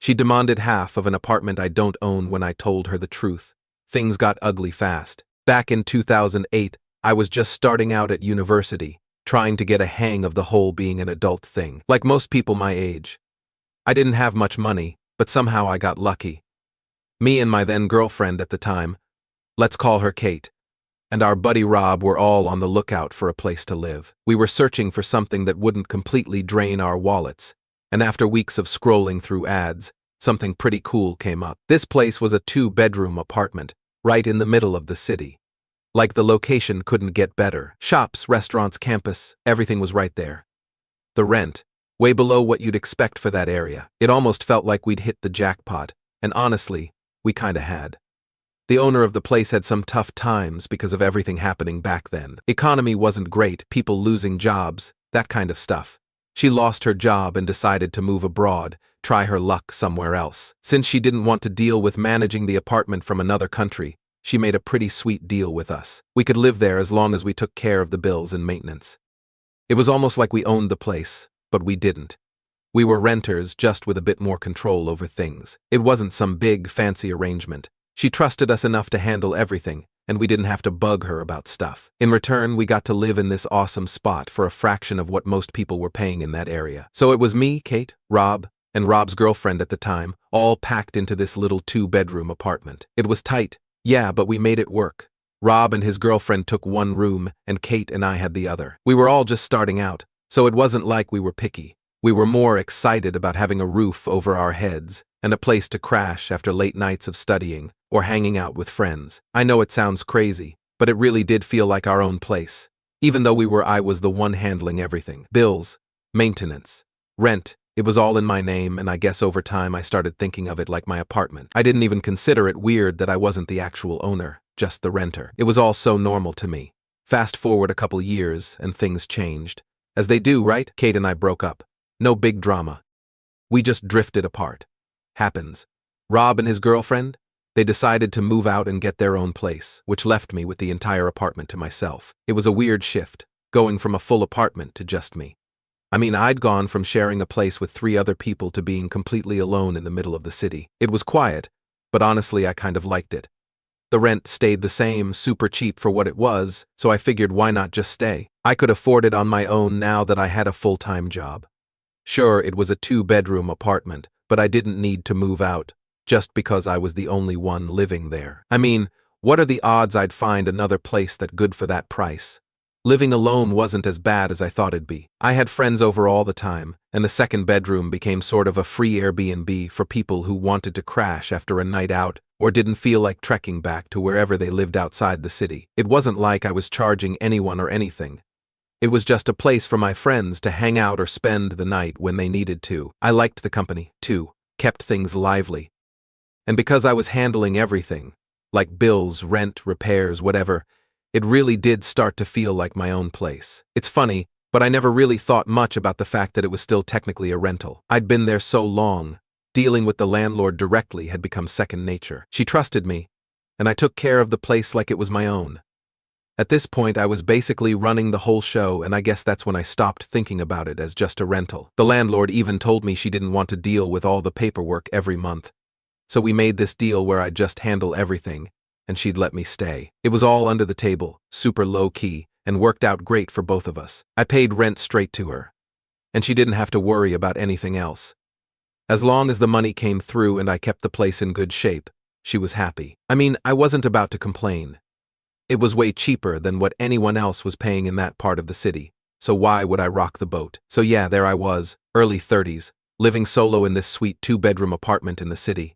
She demanded half of an apartment I don't own when I told her the truth. Things got ugly fast. Back in 2008, I was just starting out at university, trying to get a hang of the whole being an adult thing. Like most people my age. I didn't have much money, but somehow I got lucky. Me and my then girlfriend at the time, let's call her Kate, and our buddy Rob were all on the lookout for a place to live. We were searching for something that wouldn't completely drain our wallets, and after weeks of scrolling through ads, something pretty cool came up. This place was a 2-bedroom apartment, right in the middle of the city. Like the location couldn't get better. Shops, restaurants, campus, everything was right there. The rent, way below what you'd expect for that area. It almost felt like we'd hit the jackpot, and honestly, we kinda had. The owner of the place had some tough times because of everything happening back then. Economy wasn't great, people losing jobs, that kind of stuff. She lost her job and decided to move abroad, try her luck somewhere else. Since she didn't want to deal with managing the apartment from another country, she made a pretty sweet deal with us. We could live there as long as we took care of the bills and maintenance. It was almost like we owned the place, but we didn't. We were renters, just with a bit more control over things. It wasn't some big, fancy arrangement. She trusted us enough to handle everything, and we didn't have to bug her about stuff. In return, we got to live in this awesome spot for a fraction of what most people were paying in that area. So it was me, Kate, Rob, and Rob's girlfriend at the time, all packed into this little 2-bedroom apartment. It was tight, yeah, but we made it work. Rob and his girlfriend took one room, and Kate and I had the other. We were all just starting out, so it wasn't like we were picky. We were more excited about having a roof over our heads and a place to crash after late nights of studying or hanging out with friends. I know it sounds crazy, but it really did feel like our own place. Even though I was the one handling everything. Bills, maintenance, rent, it was all in my name, and I guess over time I started thinking of it like my apartment. I didn't even consider it weird that I wasn't the actual owner, just the renter. It was all so normal to me. Fast forward a couple years, and things changed. As they do, right? Kate and I broke up. No big drama. We just drifted apart. Happens. Rob and his girlfriend? They decided to move out and get their own place, which left me with the entire apartment to myself. It was a weird shift, going from a full apartment to just me. I mean, I'd gone from sharing a place with 3 other people to being completely alone in the middle of the city. It was quiet, but honestly I kind of liked it. The rent stayed the same, super cheap for what it was, so I figured why not just stay? I could afford it on my own now that I had a full-time job. Sure, it was a 2-bedroom apartment, but I didn't need to move out, just because I was the only one living there. I mean, what are the odds I'd find another place that good for that price? Living alone wasn't as bad as I thought it'd be. I had friends over all the time, and the second bedroom became sort of a free Airbnb for people who wanted to crash after a night out or didn't feel like trekking back to wherever they lived outside the city. It wasn't like I was charging anyone or anything. It was just a place for my friends to hang out or spend the night when they needed to. I liked the company, too, kept things lively. And because I was handling everything, like bills, rent, repairs, whatever, it really did start to feel like my own place. It's funny, but I never really thought much about the fact that it was still technically a rental. I'd been there so long, dealing with the landlord directly had become second nature. She trusted me, and I took care of the place like it was my own. At this point, I was basically running the whole show, and I guess that's when I stopped thinking about it as just a rental. The landlord even told me she didn't want to deal with all the paperwork every month. So we made this deal where I'd just handle everything, and she'd let me stay. It was all under the table, super low-key, and worked out great for both of us. I paid rent straight to her, and she didn't have to worry about anything else. As long as the money came through and I kept the place in good shape, she was happy. I mean, I wasn't about to complain. It was way cheaper than what anyone else was paying in that part of the city, so why would I rock the boat? So yeah, there I was, early 30s, living solo in this sweet 2-bedroom apartment in the city.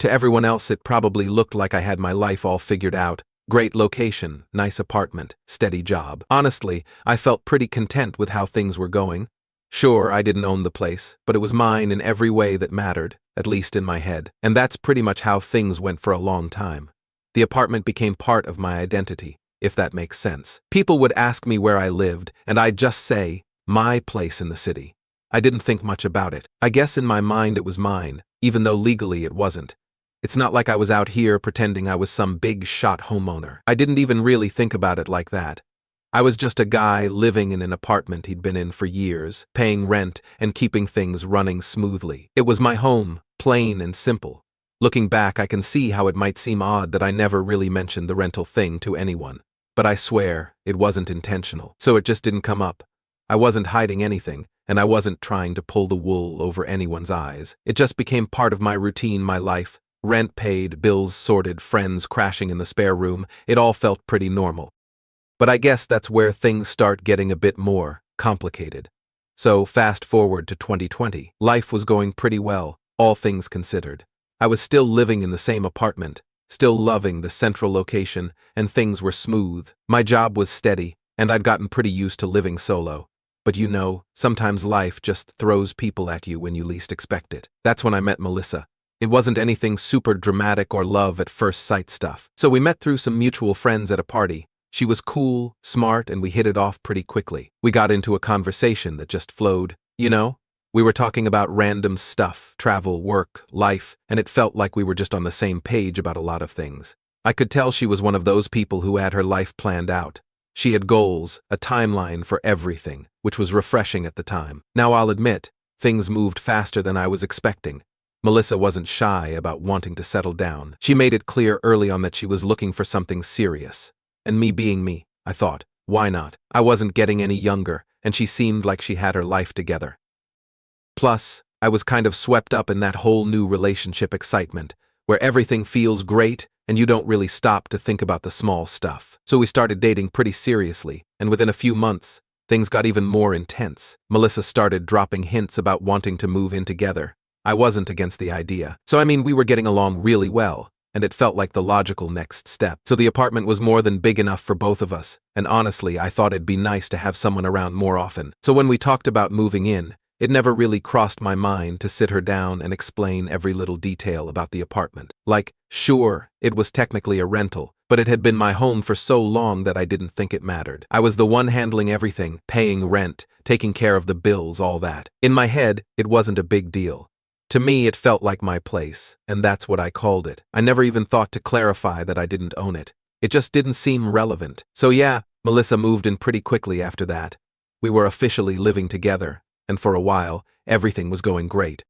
To everyone else it probably looked like I had my life all figured out. Great location, nice apartment, steady job. Honestly, I felt pretty content with how things were going. Sure, I didn't own the place, but it was mine in every way that mattered, at least in my head. And that's pretty much how things went for a long time. The apartment became part of my identity, if that makes sense. People would ask me where I lived, and I'd just say, my place in the city. I didn't think much about it. I guess in my mind it was mine, even though legally it wasn't. It's not like I was out here pretending I was some big shot homeowner. I didn't even really think about it like that. I was just a guy living in an apartment he'd been in for years, paying rent and keeping things running smoothly. It was my home, Plain and simple. Looking back, I can see how it might seem odd that I never really mentioned the rental thing to anyone. But I swear, it wasn't intentional. So it just didn't come up. I wasn't hiding anything, and I wasn't trying to pull the wool over anyone's eyes. It just became part of my routine, my life. Rent paid, bills sorted, friends crashing in the spare room. It all felt pretty normal. But I guess that's where things start getting a bit more complicated. So fast forward to 2020. Life was going pretty well, all things considered. I was still living in the same apartment, still loving the central location, and things were smooth. My job was steady, and I'd gotten pretty used to living solo. But you know, sometimes life just throws people at you when you least expect it. That's when I met Melissa. It wasn't anything super dramatic or love at first sight stuff. So we met through some mutual friends at a party. She was cool, smart, and we hit it off pretty quickly. We got into a conversation that just flowed. You know, we were talking about random stuff, travel, work, life, and it felt like we were just on the same page about a lot of things. I could tell she was one of those people who had her life planned out. She had goals, a timeline for everything, which was refreshing at the time. Now I'll admit, things moved faster than I was expecting. Melissa wasn't shy about wanting to settle down. She made it clear early on that she was looking for something serious. And me being me, I thought, why not? I wasn't getting any younger, and she seemed like she had her life together. Plus, I was kind of swept up in that whole new relationship excitement, where everything feels great and you don't really stop to think about the small stuff. So we started dating pretty seriously, and within a few months, things got even more intense. Melissa started dropping hints about wanting to move in together. I wasn't against the idea. So we were getting along really well, and it felt like the logical next step. So the apartment was more than big enough for both of us, and honestly, I thought it'd be nice to have someone around more often. So when we talked about moving in, it never really crossed my mind to sit her down and explain every little detail about the apartment. Like, sure, it was technically a rental, but it had been my home for so long that I didn't think it mattered. I was the one handling everything, paying rent, taking care of the bills, all that. In my head, it wasn't a big deal. To me, it felt like my place, and that's what I called it. I never even thought to clarify that I didn't own it. It just didn't seem relevant. So yeah, Melissa moved in pretty quickly after that. We were officially living together, and for a while, everything was going great.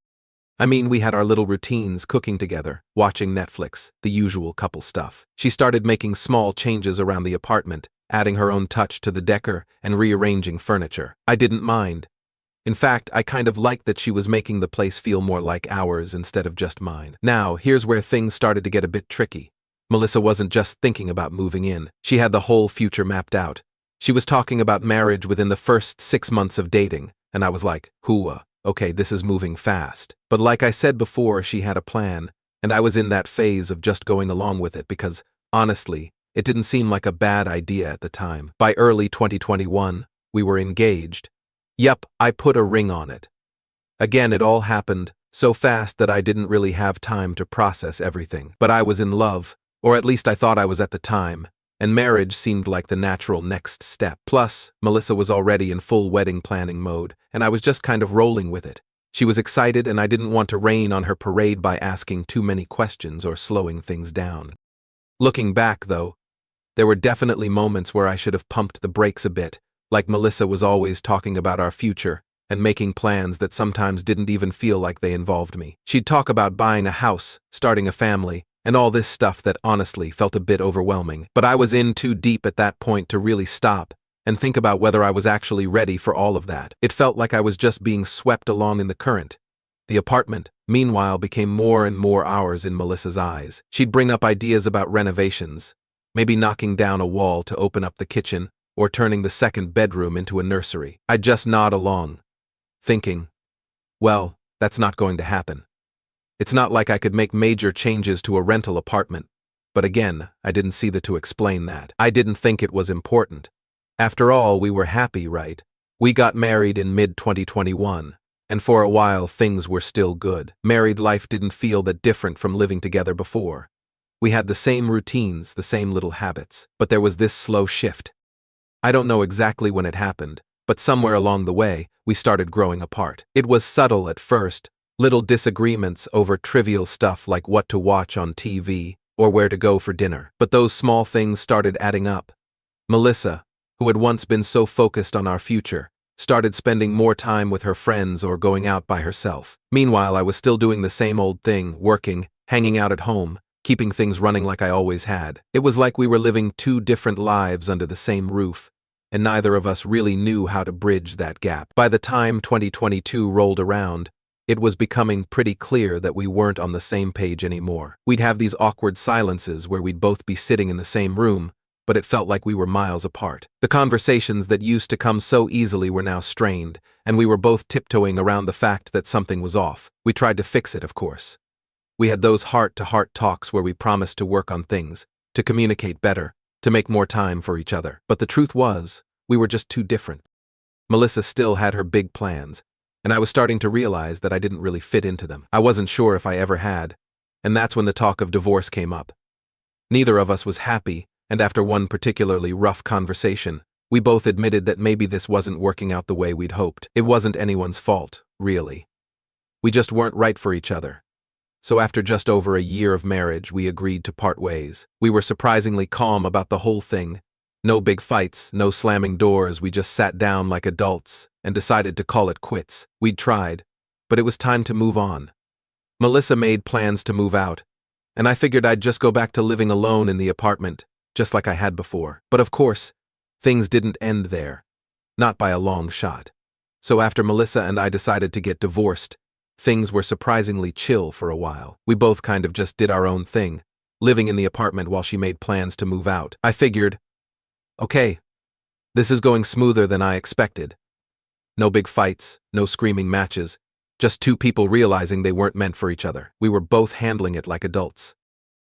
We had our little routines, cooking together, watching Netflix, the usual couple stuff. She started making small changes around the apartment, adding her own touch to the decor and rearranging furniture. I didn't mind. In fact, I kind of liked that she was making the place feel more like ours instead of just mine. Now, here's where things started to get a bit tricky. Melissa wasn't just thinking about moving in. She had the whole future mapped out. She was talking about marriage within the first 6 months of dating, and I was like, hooah, okay, this is moving fast. But like I said before, she had a plan, and I was in that phase of just going along with it because, honestly, it didn't seem like a bad idea at the time. By early 2021, we were engaged. Yep, I put a ring on it. Again, it all happened so fast that I didn't really have time to process everything. But I was in love, or at least I thought I was at the time, and marriage seemed like the natural next step. Plus, Melissa was already in full wedding planning mode, and I was just kind of rolling with it. She was excited, and I didn't want to rain on her parade by asking too many questions or slowing things down. Looking back, though, there were definitely moments where I should have pumped the brakes a bit, like Melissa was always talking about our future and making plans that sometimes didn't even feel like they involved me. She'd talk about buying a house, starting a family, and all this stuff that honestly felt a bit overwhelming. But I was in too deep at that point to really stop and think about whether I was actually ready for all of that. It felt like I was just being swept along in the current. The apartment, meanwhile, became more and more ours in Melissa's eyes. She'd bring up ideas about renovations, maybe knocking down a wall to open up the kitchen, or turning the second bedroom into a nursery. I'd just nod along, thinking, well, that's not going to happen. It's not like I could make major changes to a rental apartment, but again, I didn't see to explain that. I didn't think it was important. After all, we were happy, right? We got married in mid-2021, and for a while things were still good. Married life didn't feel that different from living together before. We had the same routines, the same little habits, but there was this slow shift. I don't know exactly when it happened, but somewhere along the way, we started growing apart. It was subtle at first, little disagreements over trivial stuff like what to watch on TV or where to go for dinner. But those small things started adding up. Melissa, who had once been so focused on our future, started spending more time with her friends or going out by herself. Meanwhile, I was still doing the same old thing, working, hanging out at home, keeping things running like I always had. It was like we were living two different lives under the same roof, and neither of us really knew how to bridge that gap. By the time 2022 rolled around, it was becoming pretty clear that we weren't on the same page anymore. We'd have these awkward silences where we'd both be sitting in the same room, but it felt like we were miles apart. The conversations that used to come so easily were now strained, and we were both tiptoeing around the fact that something was off. We tried to fix it, of course. We had those heart-to-heart talks where we promised to work on things, to communicate better, to make more time for each other. But the truth was, we were just too different. Melissa still had her big plans, and I was starting to realize that I didn't really fit into them. I wasn't sure if I ever had, and that's when the talk of divorce came up. Neither of us was happy, and after one particularly rough conversation, we both admitted that maybe this wasn't working out the way we'd hoped. It wasn't anyone's fault, really. We just weren't right for each other. So after just over a year of marriage, we agreed to part ways. We were surprisingly calm about the whole thing. No big fights, no slamming doors, we just sat down like adults and decided to call it quits. We'd tried, but it was time to move on. Melissa made plans to move out, and I figured I'd just go back to living alone in the apartment, just like I had before. But of course, things didn't end there. Not by a long shot. So after Melissa and I decided to get divorced, things were surprisingly chill for a while. We both kind of just did our own thing, living in the apartment while she made plans to move out. I figured, okay, this is going smoother than I expected. No big fights, no screaming matches, just two people realizing they weren't meant for each other. We were both handling it like adults.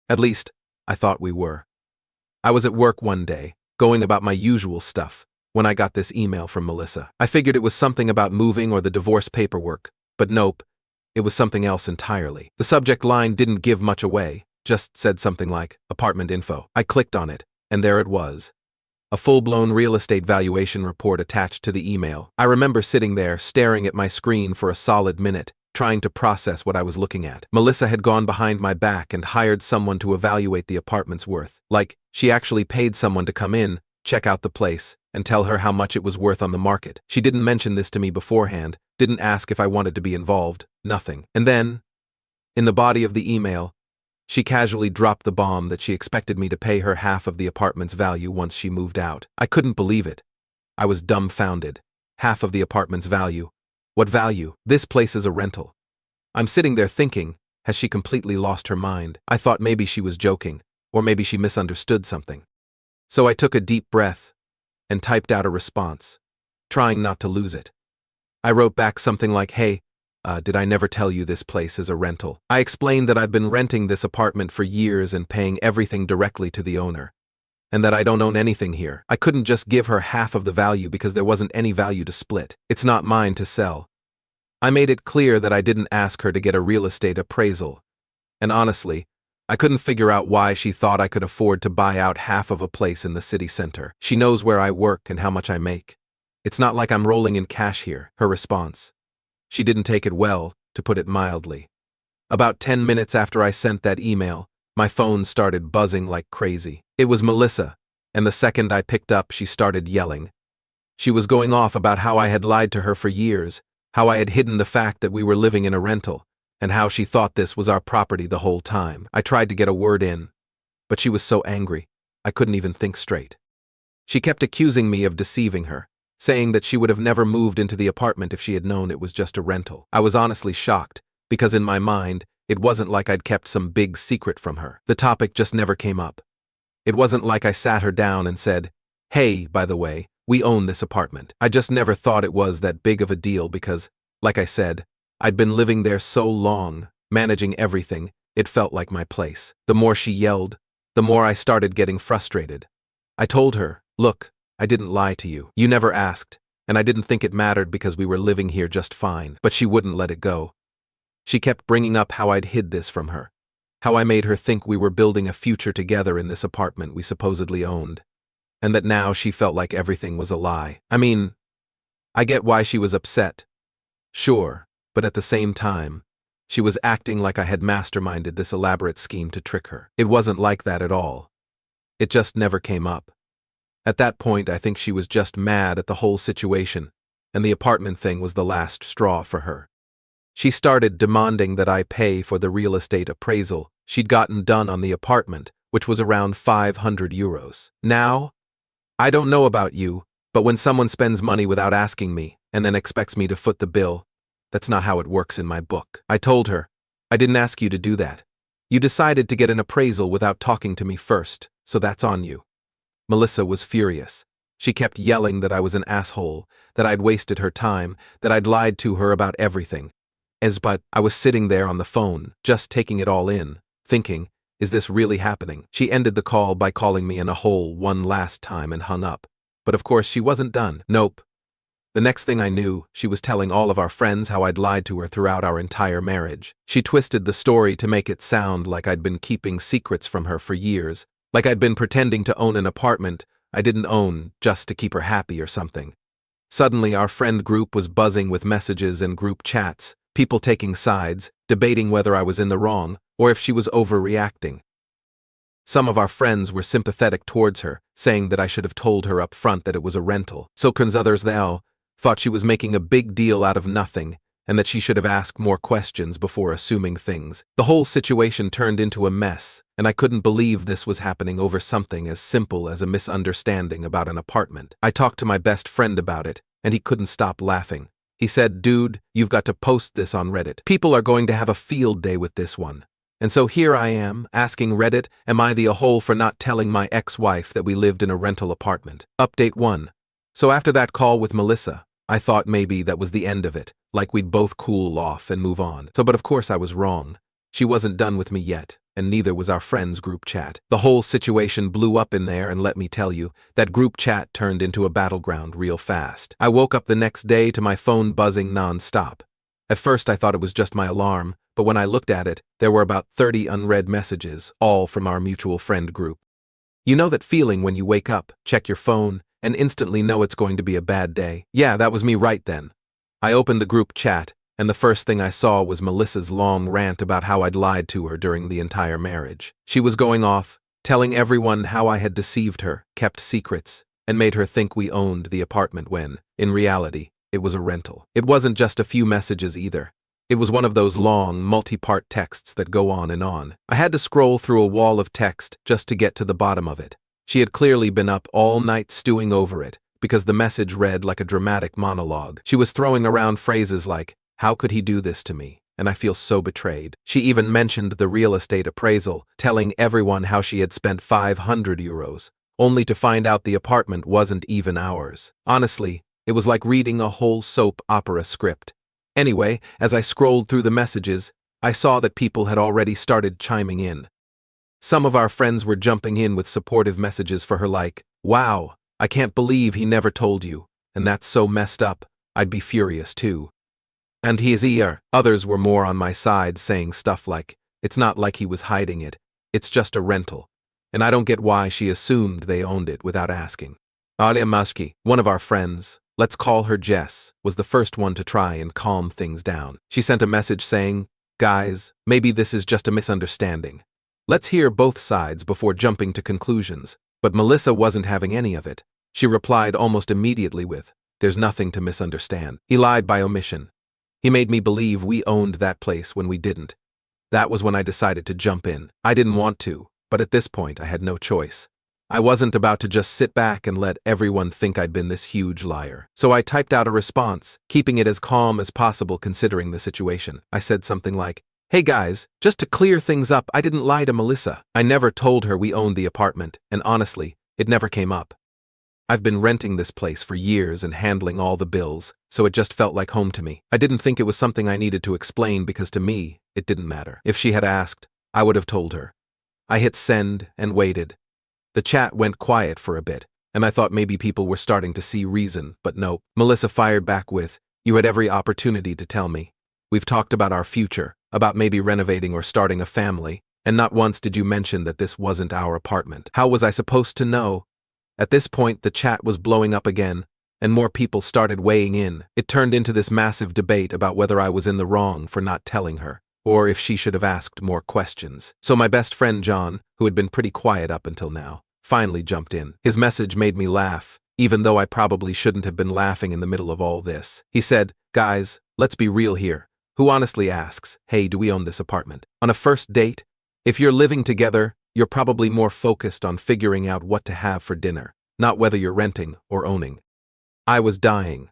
At least, I thought we were. I was at work one day, going about my usual stuff, when I got this email from Melissa. I figured it was something about moving or the divorce paperwork, but nope, it was something else entirely. The subject line didn't give much away, just said something like, apartment info. I clicked on it, and there it was. A full-blown real estate valuation report attached to the email. I remember sitting there, staring at my screen for a solid minute, trying to process what I was looking at. Melissa had gone behind my back and hired someone to evaluate the apartment's worth. Like, she actually paid someone to come in, check out the place, and tell her how much it was worth on the market. She didn't mention this to me beforehand, didn't ask if I wanted to be involved, nothing. And then, in the body of the email, she casually dropped the bomb that she expected me to pay her half of the apartment's value once she moved out. I couldn't believe it. I was dumbfounded. Half of the apartment's value. What value? This place is a rental. I'm sitting there thinking, has she completely lost her mind? I thought maybe she was joking, or maybe she misunderstood something. So I took a deep breath and typed out a response, trying not to lose it. I wrote back something like, hey, did I never tell you this place is a rental? I explained that I've been renting this apartment for years and paying everything directly to the owner, and that I don't own anything here. I couldn't just give her half of the value because there wasn't any value to split. It's not mine to sell. I made it clear that I didn't ask her to get a real estate appraisal, and honestly, I couldn't figure out why she thought I could afford to buy out half of a place in the city center. She knows where I work and how much I make. It's not like I'm rolling in cash here. Her response. She didn't take it well, to put it mildly. About 10 minutes after I sent that email, my phone started buzzing like crazy. It was Melissa, and the second I picked up, she started yelling. She was going off about how I had lied to her for years, how I had hidden the fact that we were living in a rental, and how she thought this was our property the whole time. I tried to get a word in, but she was so angry, I couldn't even think straight. She kept accusing me of deceiving her, saying that she would have never moved into the apartment if she had known it was just a rental. I was honestly shocked, because in my mind, it wasn't like I'd kept some big secret from her. The topic just never came up. It wasn't like I sat her down and said, hey, by the way, we own this apartment. I just never thought it was that big of a deal because, like I said, I'd been living there so long, managing everything, it felt like my place. The more she yelled, the more I started getting frustrated. I told her, look, I didn't lie to you. You never asked, and I didn't think it mattered because we were living here just fine. But she wouldn't let it go. She kept bringing up how I'd hid this from her, how I made her think we were building a future together in this apartment we supposedly owned, and that now she felt like everything was a lie. I mean, I get why she was upset. Sure, but at the same time, she was acting like I had masterminded this elaborate scheme to trick her. It wasn't like that at all. It just never came up. At that point, I think she was just mad at the whole situation, and the apartment thing was the last straw for her. She started demanding that I pay for the real estate appraisal she'd gotten done on the apartment, which was around €500. Now, I don't know about you, but when someone spends money without asking me and then expects me to foot the bill, that's not how it works in my book. I told her, I didn't ask you to do that. You decided to get an appraisal without talking to me first, so that's on you. Melissa was furious. She kept yelling that I was an asshole, that I'd wasted her time, that I'd lied to her about everything. But I was sitting there on the phone, just taking it all in, thinking, is this really happening? She ended the call by calling me in a hole one last time and hung up. But of course she wasn't done. Nope. The next thing I knew, she was telling all of our friends how I'd lied to her throughout our entire marriage. She twisted the story to make it sound like I'd been keeping secrets from her for years, like I'd been pretending to own an apartment I didn't own just to keep her happy or something. Suddenly, our friend group was buzzing with messages and group chats, people taking sides, debating whether I was in the wrong or if she was overreacting. Some of our friends were sympathetic towards her, saying that I should have told her up front that it was a rental. So others thought she was making a big deal out of nothing and that she should have asked more questions before assuming things. The whole situation turned into a mess, and I couldn't believe this was happening over something as simple as a misunderstanding about an apartment. I talked to my best friend about it, and he couldn't stop laughing. He said, "Dude, you've got to post this on Reddit. People are going to have a field day with this one." And so here I am, asking Reddit, am I the a-hole for not telling my ex-wife that we lived in a rental apartment? Update 1. So after that call with Melissa, I thought maybe that was the end of it, like we'd both cool off and move on. But of course I was wrong. She wasn't done with me yet, and neither was our friends' group chat. The whole situation blew up in there, and let me tell you, that group chat turned into a battleground real fast. I woke up the next day to my phone buzzing non-stop. At first I thought it was just my alarm, but when I looked at it, there were about 30 unread messages, all from our mutual friend group. You know that feeling when you wake up, check your phone, and instantly know it's going to be a bad day? Yeah, that was me right then. I opened the group chat, and the first thing I saw was Melissa's long rant about how I'd lied to her during the entire marriage. She was going off, telling everyone how I had deceived her, kept secrets, and made her think we owned the apartment when, in reality, it was a rental. It wasn't just a few messages either. It was one of those long, multi-part texts that go on and on. I had to scroll through a wall of text just to get to the bottom of it. She had clearly been up all night stewing over it, because the message read like a dramatic monologue. She was throwing around phrases like, "How could he do this to me? And I feel so betrayed." She even mentioned the real estate appraisal, telling everyone how she had spent €500, only to find out the apartment wasn't even ours. Honestly, it was like reading a whole soap opera script. Anyway, as I scrolled through the messages, I saw that people had already started chiming in. Some of our friends were jumping in with supportive messages for her like, "Wow, I can't believe he never told you, and that's so messed up, I'd be furious too. And he's here." Others were more on my side, saying stuff like, "It's not like he was hiding it, it's just a rental, and I don't get why she assumed they owned it without asking." Alia Mashki, one of our friends, let's call her Jess, was the first one to try and calm things down. She sent a message saying, "Guys, maybe this is just a misunderstanding. Let's hear both sides before jumping to conclusions." But Melissa wasn't having any of it. She replied almost immediately with, "There's nothing to misunderstand. He lied by omission. He made me believe we owned that place when we didn't." That was when I decided to jump in. I didn't want to, but at this point I had no choice. I wasn't about to just sit back and let everyone think I'd been this huge liar. So I typed out a response, keeping it as calm as possible considering the situation. I said something like, "Hey guys, just to clear things up, I didn't lie to Melissa. I never told her we owned the apartment, and honestly, it never came up. I've been renting this place for years and handling all the bills, so it just felt like home to me. I didn't think it was something I needed to explain because to me, it didn't matter. If she had asked, I would have told her." I hit send and waited. The chat went quiet for a bit, and I thought maybe people were starting to see reason, but nope. Melissa fired back with, "You had every opportunity to tell me. We've talked about our future, about maybe renovating or starting a family, and not once did you mention that this wasn't our apartment. How was I supposed to know?" At this point, the chat was blowing up again, and more people started weighing in. It turned into this massive debate about whether I was in the wrong for not telling her, or if she should have asked more questions. So my best friend John, who had been pretty quiet up until now, finally jumped in. His message made me laugh, even though I probably shouldn't have been laughing in the middle of all this. He said, "Guys, let's be real here. Who honestly asks, hey, do we own this apartment? On a first date? If you're living together, you're probably more focused on figuring out what to have for dinner, not whether you're renting or owning." I was dying.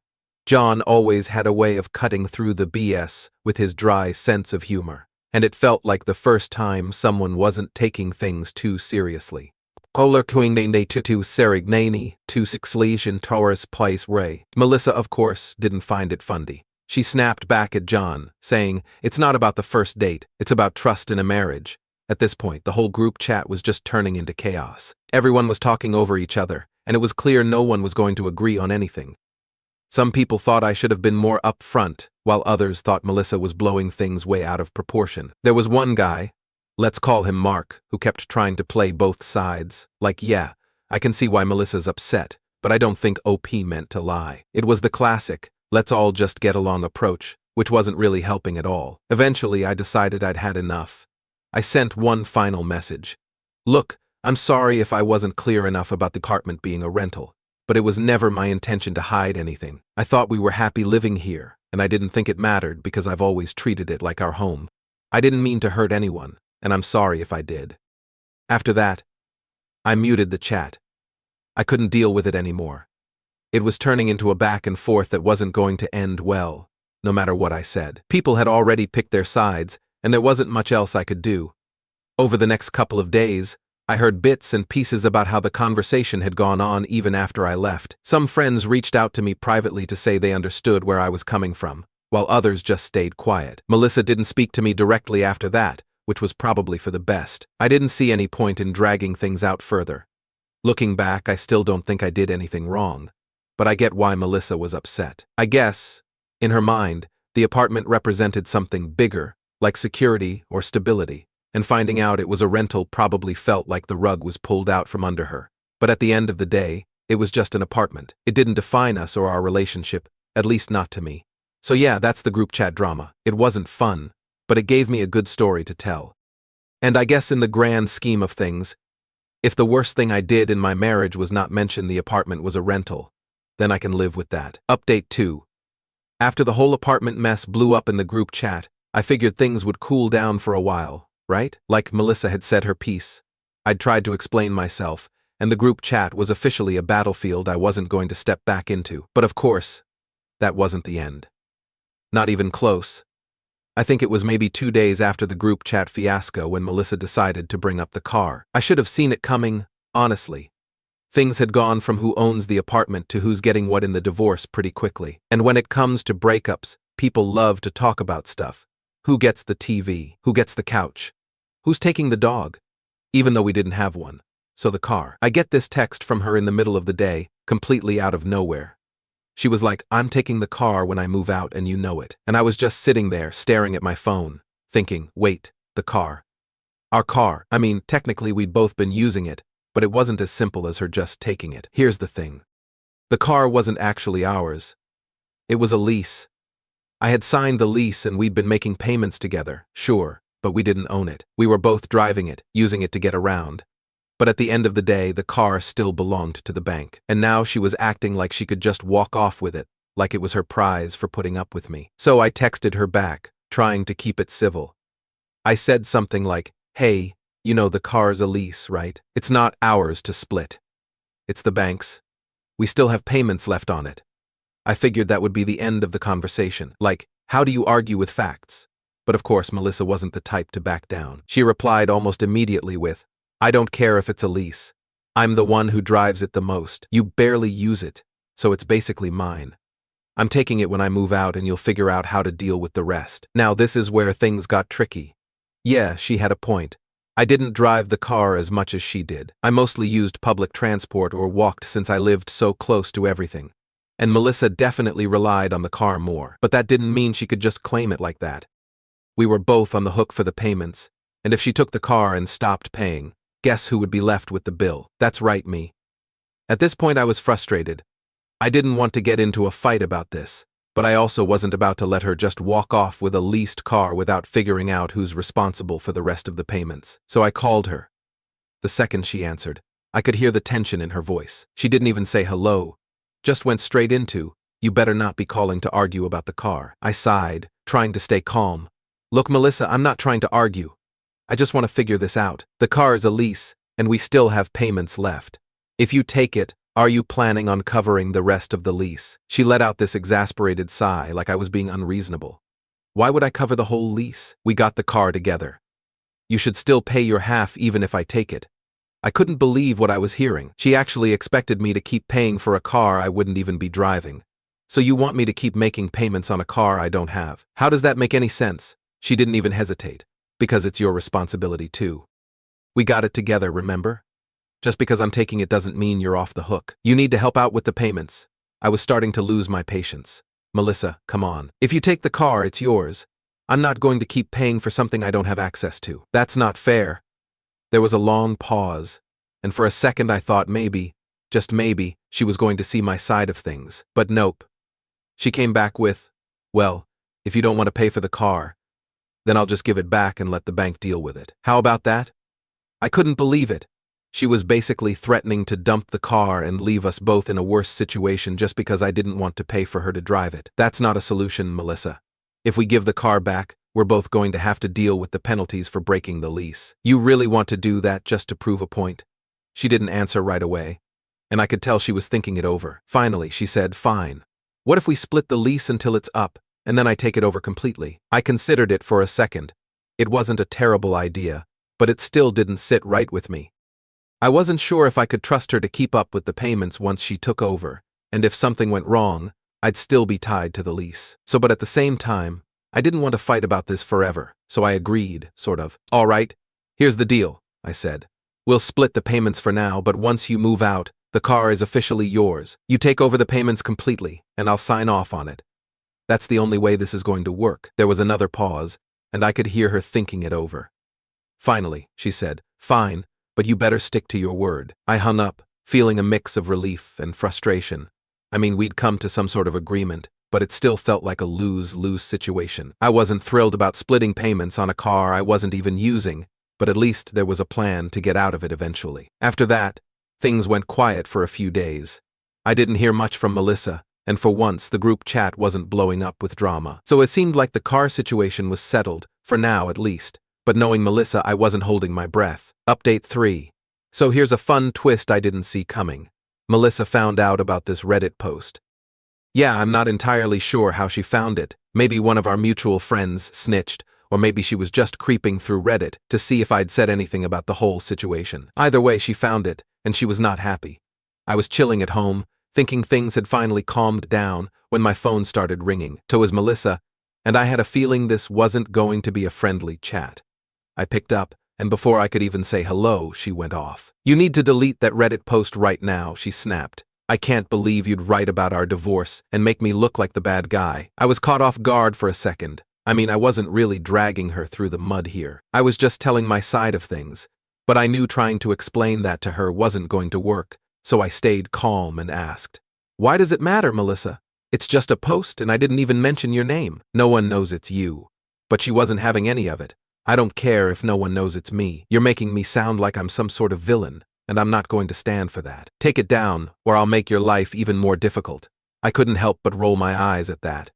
John always had a way of cutting through the BS with his dry sense of humor, and it felt like the first time someone wasn't taking things too seriously. Kolar Kuingne Tutu Serignani, 26 Legion Taurus Place Ray. Melissa, of course, didn't find it funny. She snapped back at John, saying, "It's not about the first date, it's about trust in a marriage." At this point, the whole group chat was just turning into chaos. Everyone was talking over each other, and it was clear no one was going to agree on anything. Some people thought I should have been more upfront, while others thought Melissa was blowing things way out of proportion. There was one guy, let's call him Mark, who kept trying to play both sides. Like, yeah, I can see why Melissa's upset, but I don't think OP meant to lie. It was the classic, let's all just get along approach, which wasn't really helping at all. Eventually, I decided I'd had enough. I sent one final message. "Look, I'm sorry if I wasn't clear enough about the apartment being a rental, but it was never my intention to hide anything. I thought we were happy living here, and I didn't think it mattered because I've always treated it like our home. I didn't mean to hurt anyone, and I'm sorry if I did." After that, I muted the chat. I couldn't deal with it anymore. It was turning into a back and forth that wasn't going to end well, no matter what I said. People had already picked their sides, and there wasn't much else I could do. Over the next couple of days, I heard bits and pieces about how the conversation had gone on even after I left. Some friends reached out to me privately to say they understood where I was coming from, while others just stayed quiet. Melissa didn't speak to me directly after that, which was probably for the best. I didn't see any point in dragging things out further. Looking back, I still don't think I did anything wrong, but I get why Melissa was upset. I guess, in her mind, the apartment represented something bigger, like security or stability, and finding out it was a rental probably felt like the rug was pulled out from under her. But at the end of the day, it was just an apartment. It didn't define us or our relationship, at least not to me. So yeah, that's the group chat drama. It wasn't fun, but it gave me a good story to tell. And I guess in the grand scheme of things, if the worst thing I did in my marriage was not mention the apartment was a rental, then I can live with that. Update 2. After the whole apartment mess blew up in the group chat, I figured things would cool down for a while, right? Like Melissa had said her piece. I'd tried to explain myself, and the group chat was officially a battlefield I wasn't going to step back into. But of course, that wasn't the end. Not even close. I think it was maybe 2 days after the group chat fiasco when Melissa decided to bring up the car. I should have seen it coming, honestly. Things had gone from who owns the apartment to who's getting what in the divorce pretty quickly. And when it comes to breakups, people love to talk about stuff. Who gets the TV? Who gets the couch? Who's taking the dog? Even though we didn't have one. So the car. I get this text from her in the middle of the day, completely out of nowhere. She was like, "I'm taking the car when I move out and you know it." And I was just sitting there, staring at my phone, thinking, wait, the car. Our car. I mean, technically we'd both been using it, but it wasn't as simple as her just taking it. Here's the thing. The car wasn't actually ours. It was a lease. I had signed the lease and we'd been making payments together, sure, but we didn't own it. We were both driving it, using it to get around. But at the end of the day, the car still belonged to the bank. And now she was acting like she could just walk off with it, like it was her prize for putting up with me. So I texted her back, trying to keep it civil. I said something like, "Hey, you know the car's a lease, right? It's not ours to split. It's the bank's. We still have payments left on it." I figured that would be the end of the conversation. Like, how do you argue with facts? But of course, Melissa wasn't the type to back down. She replied almost immediately with, "I don't care if it's a lease. I'm the one who drives it the most. You barely use it, so it's basically mine. I'm taking it when I move out and you'll figure out how to deal with the rest." Now this is where things got tricky. Yeah, she had a point. I didn't drive the car as much as she did. I mostly used public transport or walked since I lived so close to everything. And Melissa definitely relied on the car more. But that didn't mean she could just claim it like that. We were both on the hook for the payments, and if she took the car and stopped paying, guess who would be left with the bill? That's right, me. At this point I was frustrated. I didn't want to get into a fight about this, but I also wasn't about to let her just walk off with a leased car without figuring out who's responsible for the rest of the payments. So I called her. The second she answered, I could hear the tension in her voice. She didn't even say hello, just went straight into, "You better not be calling to argue about the car." I sighed, trying to stay calm. "Look, Melissa, I'm not trying to argue. I just want to figure this out. The car is a lease, and we still have payments left. If you take it, are you planning on covering the rest of the lease?" She let out this exasperated sigh like I was being unreasonable. "Why would I cover the whole lease? We got the car together. You should still pay your half even if I take it." I couldn't believe what I was hearing. She actually expected me to keep paying for a car I wouldn't even be driving. "So you want me to keep making payments on a car I don't have? How does that make any sense?" She didn't even hesitate. "Because it's your responsibility too. We got it together, remember? Just because I'm taking it doesn't mean you're off the hook. You need to help out with the payments." I was starting to lose my patience. "Melissa, come on. If you take the car, it's yours. I'm not going to keep paying for something I don't have access to. That's not fair." There was a long pause, and for a second I thought maybe, just maybe, she was going to see my side of things. But nope. She came back with, "Well, if you don't want to pay for the car, then I'll just give it back and let the bank deal with it. How about that?" I couldn't believe it. She was basically threatening to dump the car and leave us both in a worse situation just because I didn't want to pay for her to drive it. "That's not a solution, Melissa. If we give the car back, we're both going to have to deal with the penalties for breaking the lease. You really want to do that just to prove a point?" She didn't answer right away, and I could tell she was thinking it over. Finally, she said, "Fine. What if we split the lease until it's up, and then I take it over completely?" I considered it for a second. It wasn't a terrible idea, but it still didn't sit right with me. I wasn't sure if I could trust her to keep up with the payments once she took over, and if something went wrong, I'd still be tied to the lease. But at the same time, I didn't want to fight about this forever, so I agreed, sort of. "All right, here's the deal," I said. "We'll split the payments for now, but once you move out, the car is officially yours. You take over the payments completely, and I'll sign off on it. That's the only way this is going to work." There was another pause, and I could hear her thinking it over. Finally, she said, "Fine, but you better stick to your word." I hung up, feeling a mix of relief and frustration. I mean, we'd come to some sort of agreement, but it still felt like a lose-lose situation. I wasn't thrilled about splitting payments on a car I wasn't even using, but at least there was a plan to get out of it eventually. After that, things went quiet for a few days. I didn't hear much from Melissa, and for once the group chat wasn't blowing up with drama. So it seemed like the car situation was settled, for now at least. But knowing Melissa, I wasn't holding my breath. Update 3. So here's a fun twist I didn't see coming. Melissa found out about this Reddit post. Yeah, I'm not entirely sure how she found it. Maybe one of our mutual friends snitched, or maybe she was just creeping through Reddit to see if I'd said anything about the whole situation. Either way, she found it, and she was not happy. I was chilling at home, thinking things had finally calmed down, when my phone started ringing. So was Melissa, and I had a feeling this wasn't going to be a friendly chat. I picked up, and before I could even say hello, she went off. "You need to delete that Reddit post right now," she snapped. "I can't believe you'd write about our divorce and make me look like the bad guy." I was caught off guard for a second. I mean, I wasn't really dragging her through the mud here. I was just telling my side of things. But I knew trying to explain that to her wasn't going to work, so I stayed calm and asked, "Why does it matter, Melissa? It's just a post and I didn't even mention your name. No one knows it's you." But she wasn't having any of it. "I don't care if no one knows it's me. You're making me sound like I'm some sort of villain, and I'm not going to stand for that. Take it down, or I'll make your life even more difficult." I couldn't help but roll my eyes at that.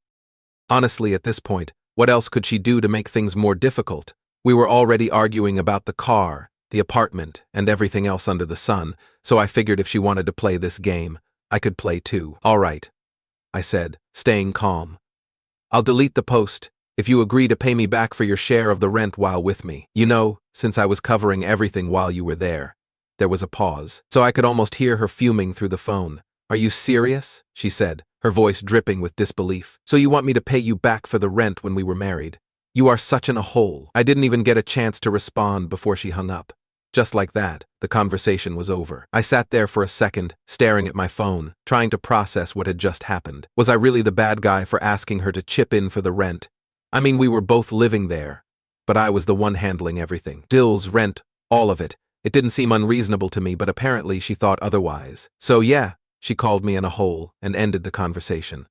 Honestly, at this point, what else could she do to make things more difficult? We were already arguing about the car, the apartment, and everything else under the sun, so I figured if she wanted to play this game, I could play too. "All right," I said, staying calm. "I'll delete the post if you agree to pay me back for your share of the rent while with me. You know, since I was covering everything while you were there." There was a pause, so I could almost hear her fuming through the phone. "Are you serious?" she said, her voice dripping with disbelief. "So you want me to pay you back for the rent when we were married? You are such a hole." I didn't even get a chance to respond before she hung up. Just like that, the conversation was over. I sat there for a second, staring at my phone, trying to process what had just happened. Was I really the bad guy for asking her to chip in for the rent? I mean, we were both living there, but I was the one handling everything. Bills, rent, all of it. It didn't seem unreasonable to me, but apparently she thought otherwise. So yeah, she called me in a hole and ended the conversation.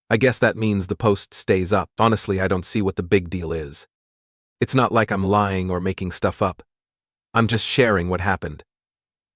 I guess that means the post stays up. Honestly, I don't see what the big deal is. It's not like I'm lying or making stuff up. I'm just sharing what happened.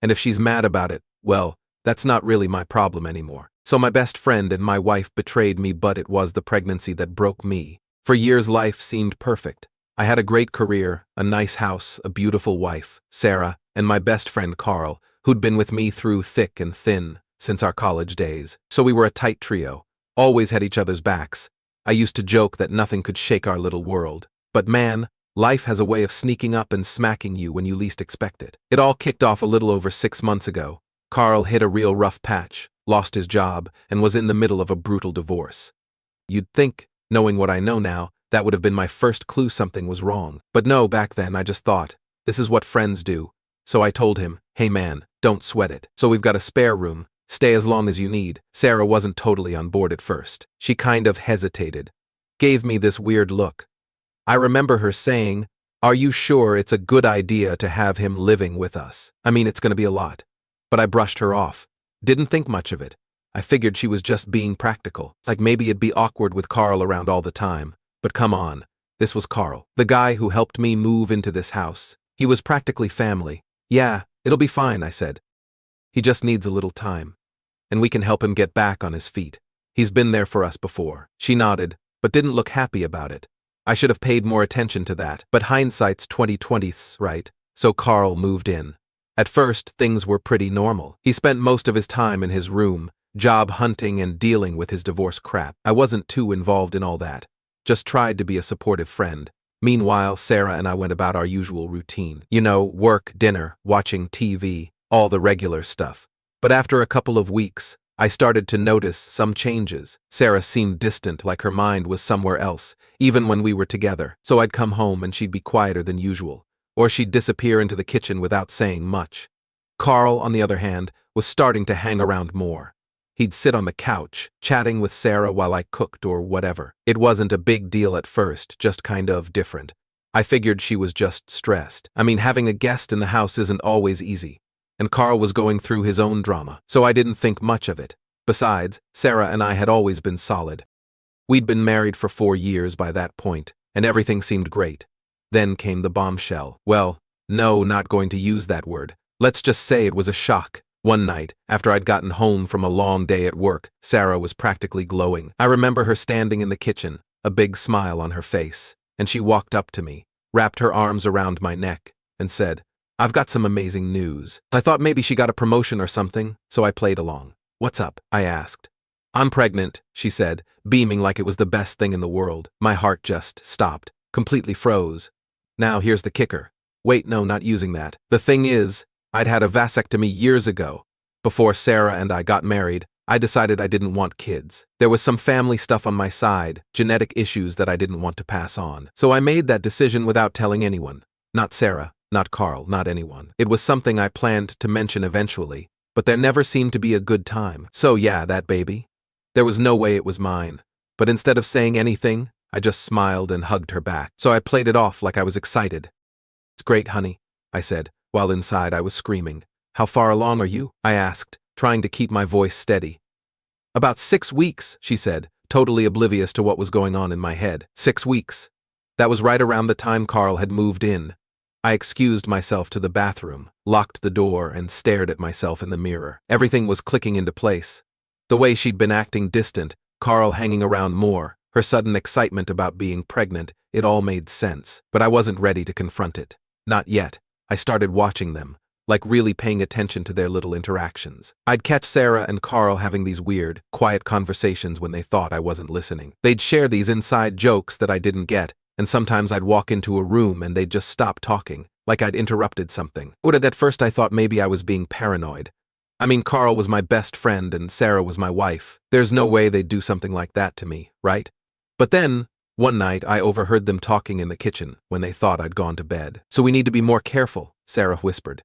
And if she's mad about it, well, that's not really my problem anymore. So my best friend and my wife betrayed me, but it was the pregnancy that broke me. For years life seemed perfect. I had a great career, a nice house, a beautiful wife, Sarah, and my best friend Carl, who'd been with me through thick and thin since our college days. So we were a tight trio, always had each other's backs. I used to joke that nothing could shake our little world. But man, life has a way of sneaking up and smacking you when you least expect it. It all kicked off a little over 6 months ago. Carl hit a real rough patch, lost his job, and was in the middle of a brutal divorce. You'd think, knowing what I know now, that would have been my first clue something was wrong. But no, back then I just thought, this is what friends do. So I told him, hey man, don't sweat it. So we've got a spare room, stay as long as you need. Sarah wasn't totally on board at first. She kind of hesitated, gave me this weird look. I remember her saying, are you sure it's a good idea to have him living with us? I mean, it's going to be a lot. But I brushed her off. Didn't think much of it. I figured she was just being practical. Like maybe it'd be awkward with Carl around all the time. But come on, this was Carl, the guy who helped me move into this house. He was practically family. Yeah, it'll be fine, I said. He just needs a little time. And we can help him get back on his feet. He's been there for us before. She nodded, but didn't look happy about it. I should have paid more attention to that, but hindsight's 20/20, right? So Carl moved in. At first, things were pretty normal. He spent most of his time in his room, job hunting and dealing with his divorce crap. I wasn't too involved in all that. Just tried to be a supportive friend. Meanwhile, Sarah and I went about our usual routine. You know, work, dinner, watching TV, all the regular stuff. But after a couple of weeks, I started to notice some changes. Sarah seemed distant, like her mind was somewhere else, even when we were together. So I'd come home and she'd be quieter than usual, or she'd disappear into the kitchen without saying much. Carl, on the other hand, was starting to hang around more. He'd sit on the couch, chatting with Sarah while I cooked or whatever. It wasn't a big deal at first, just kind of different. I figured she was just stressed. I mean, having a guest in the house isn't always easy. And Carl was going through his own drama, so I didn't think much of it. Besides, Sarah and I had always been solid. We'd been married for 4 years by that point, and everything seemed great. Then came the bombshell. Well, no, not going to use that word. Let's just say it was a shock. One night, after I'd gotten home from a long day at work, Sarah was practically glowing. I remember her standing in the kitchen, a big smile on her face, and she walked up to me, wrapped her arms around my neck, and said, I've got some amazing news. I thought maybe she got a promotion or something, so I played along. What's up? I asked. I'm pregnant, she said, beaming like it was the best thing in the world. My heart just stopped, completely froze. Now here's the kicker. Wait, no, not using that. The thing is, I'd had a vasectomy years ago. Before Sarah and I got married, I decided I didn't want kids. There was some family stuff on my side, genetic issues that I didn't want to pass on. So I made that decision without telling anyone. Not Sarah, not Carl, not anyone. It was something I planned to mention eventually, but there never seemed to be a good time. So yeah, that baby. There was no way it was mine. But instead of saying anything, I just smiled and hugged her back. So I played it off like I was excited. It's great, honey, I said, while inside I was screaming. How far along are you? I asked, trying to keep my voice steady. About 6 weeks, she said, totally oblivious to what was going on in my head. 6 weeks. That was right around the time Carl had moved in. I excused myself to the bathroom, locked the door, and stared at myself in the mirror. Everything was clicking into place. The way she'd been acting distant, Carl hanging around more, her sudden excitement about being pregnant, it all made sense. But I wasn't ready to confront it. Not yet. I started watching them, like really paying attention to their little interactions. I'd catch Sarah and Carl having these weird, quiet conversations when they thought I wasn't listening. They'd share these inside jokes that I didn't get, and sometimes I'd walk into a room and they'd just stop talking, like I'd interrupted something. At first I thought maybe I was being paranoid. I mean, Carl was my best friend and Sarah was my wife. There's no way they'd do something like that to me, right? But then, one night I overheard them talking in the kitchen when they thought I'd gone to bed. So we need to be more careful, Sarah whispered.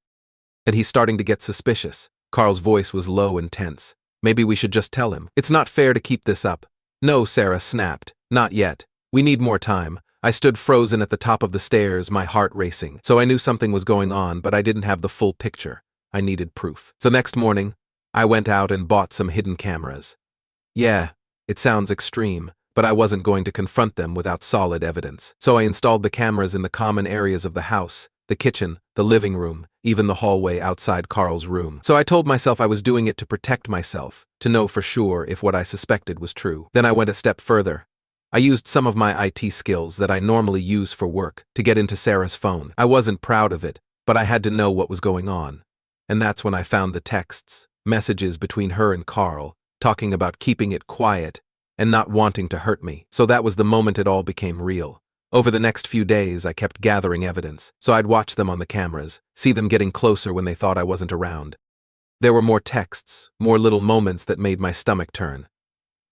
And he's starting to get suspicious. Carl's voice was low and tense. Maybe we should just tell him. It's not fair to keep this up. No, Sarah snapped. Not yet. We need more time. I stood frozen at the top of the stairs, my heart racing. So I knew something was going on, but I didn't have the full picture. I needed proof. So next morning, I went out and bought some hidden cameras. Yeah, it sounds extreme, but I wasn't going to confront them without solid evidence. So I installed the cameras in the common areas of the house, the kitchen, the living room, even the hallway outside Carl's room. So I told myself I was doing it to protect myself, to know for sure if what I suspected was true. Then I went a step further. I used some of my IT skills that I normally use for work to get into Sarah's phone. I wasn't proud of it, but I had to know what was going on. And that's when I found the texts, messages between her and Carl, talking about keeping it quiet and not wanting to hurt me. So that was the moment it all became real. Over the next few days, I kept gathering evidence, so I'd watch them on the cameras, see them getting closer when they thought I wasn't around. There were more texts, more little moments that made my stomach turn.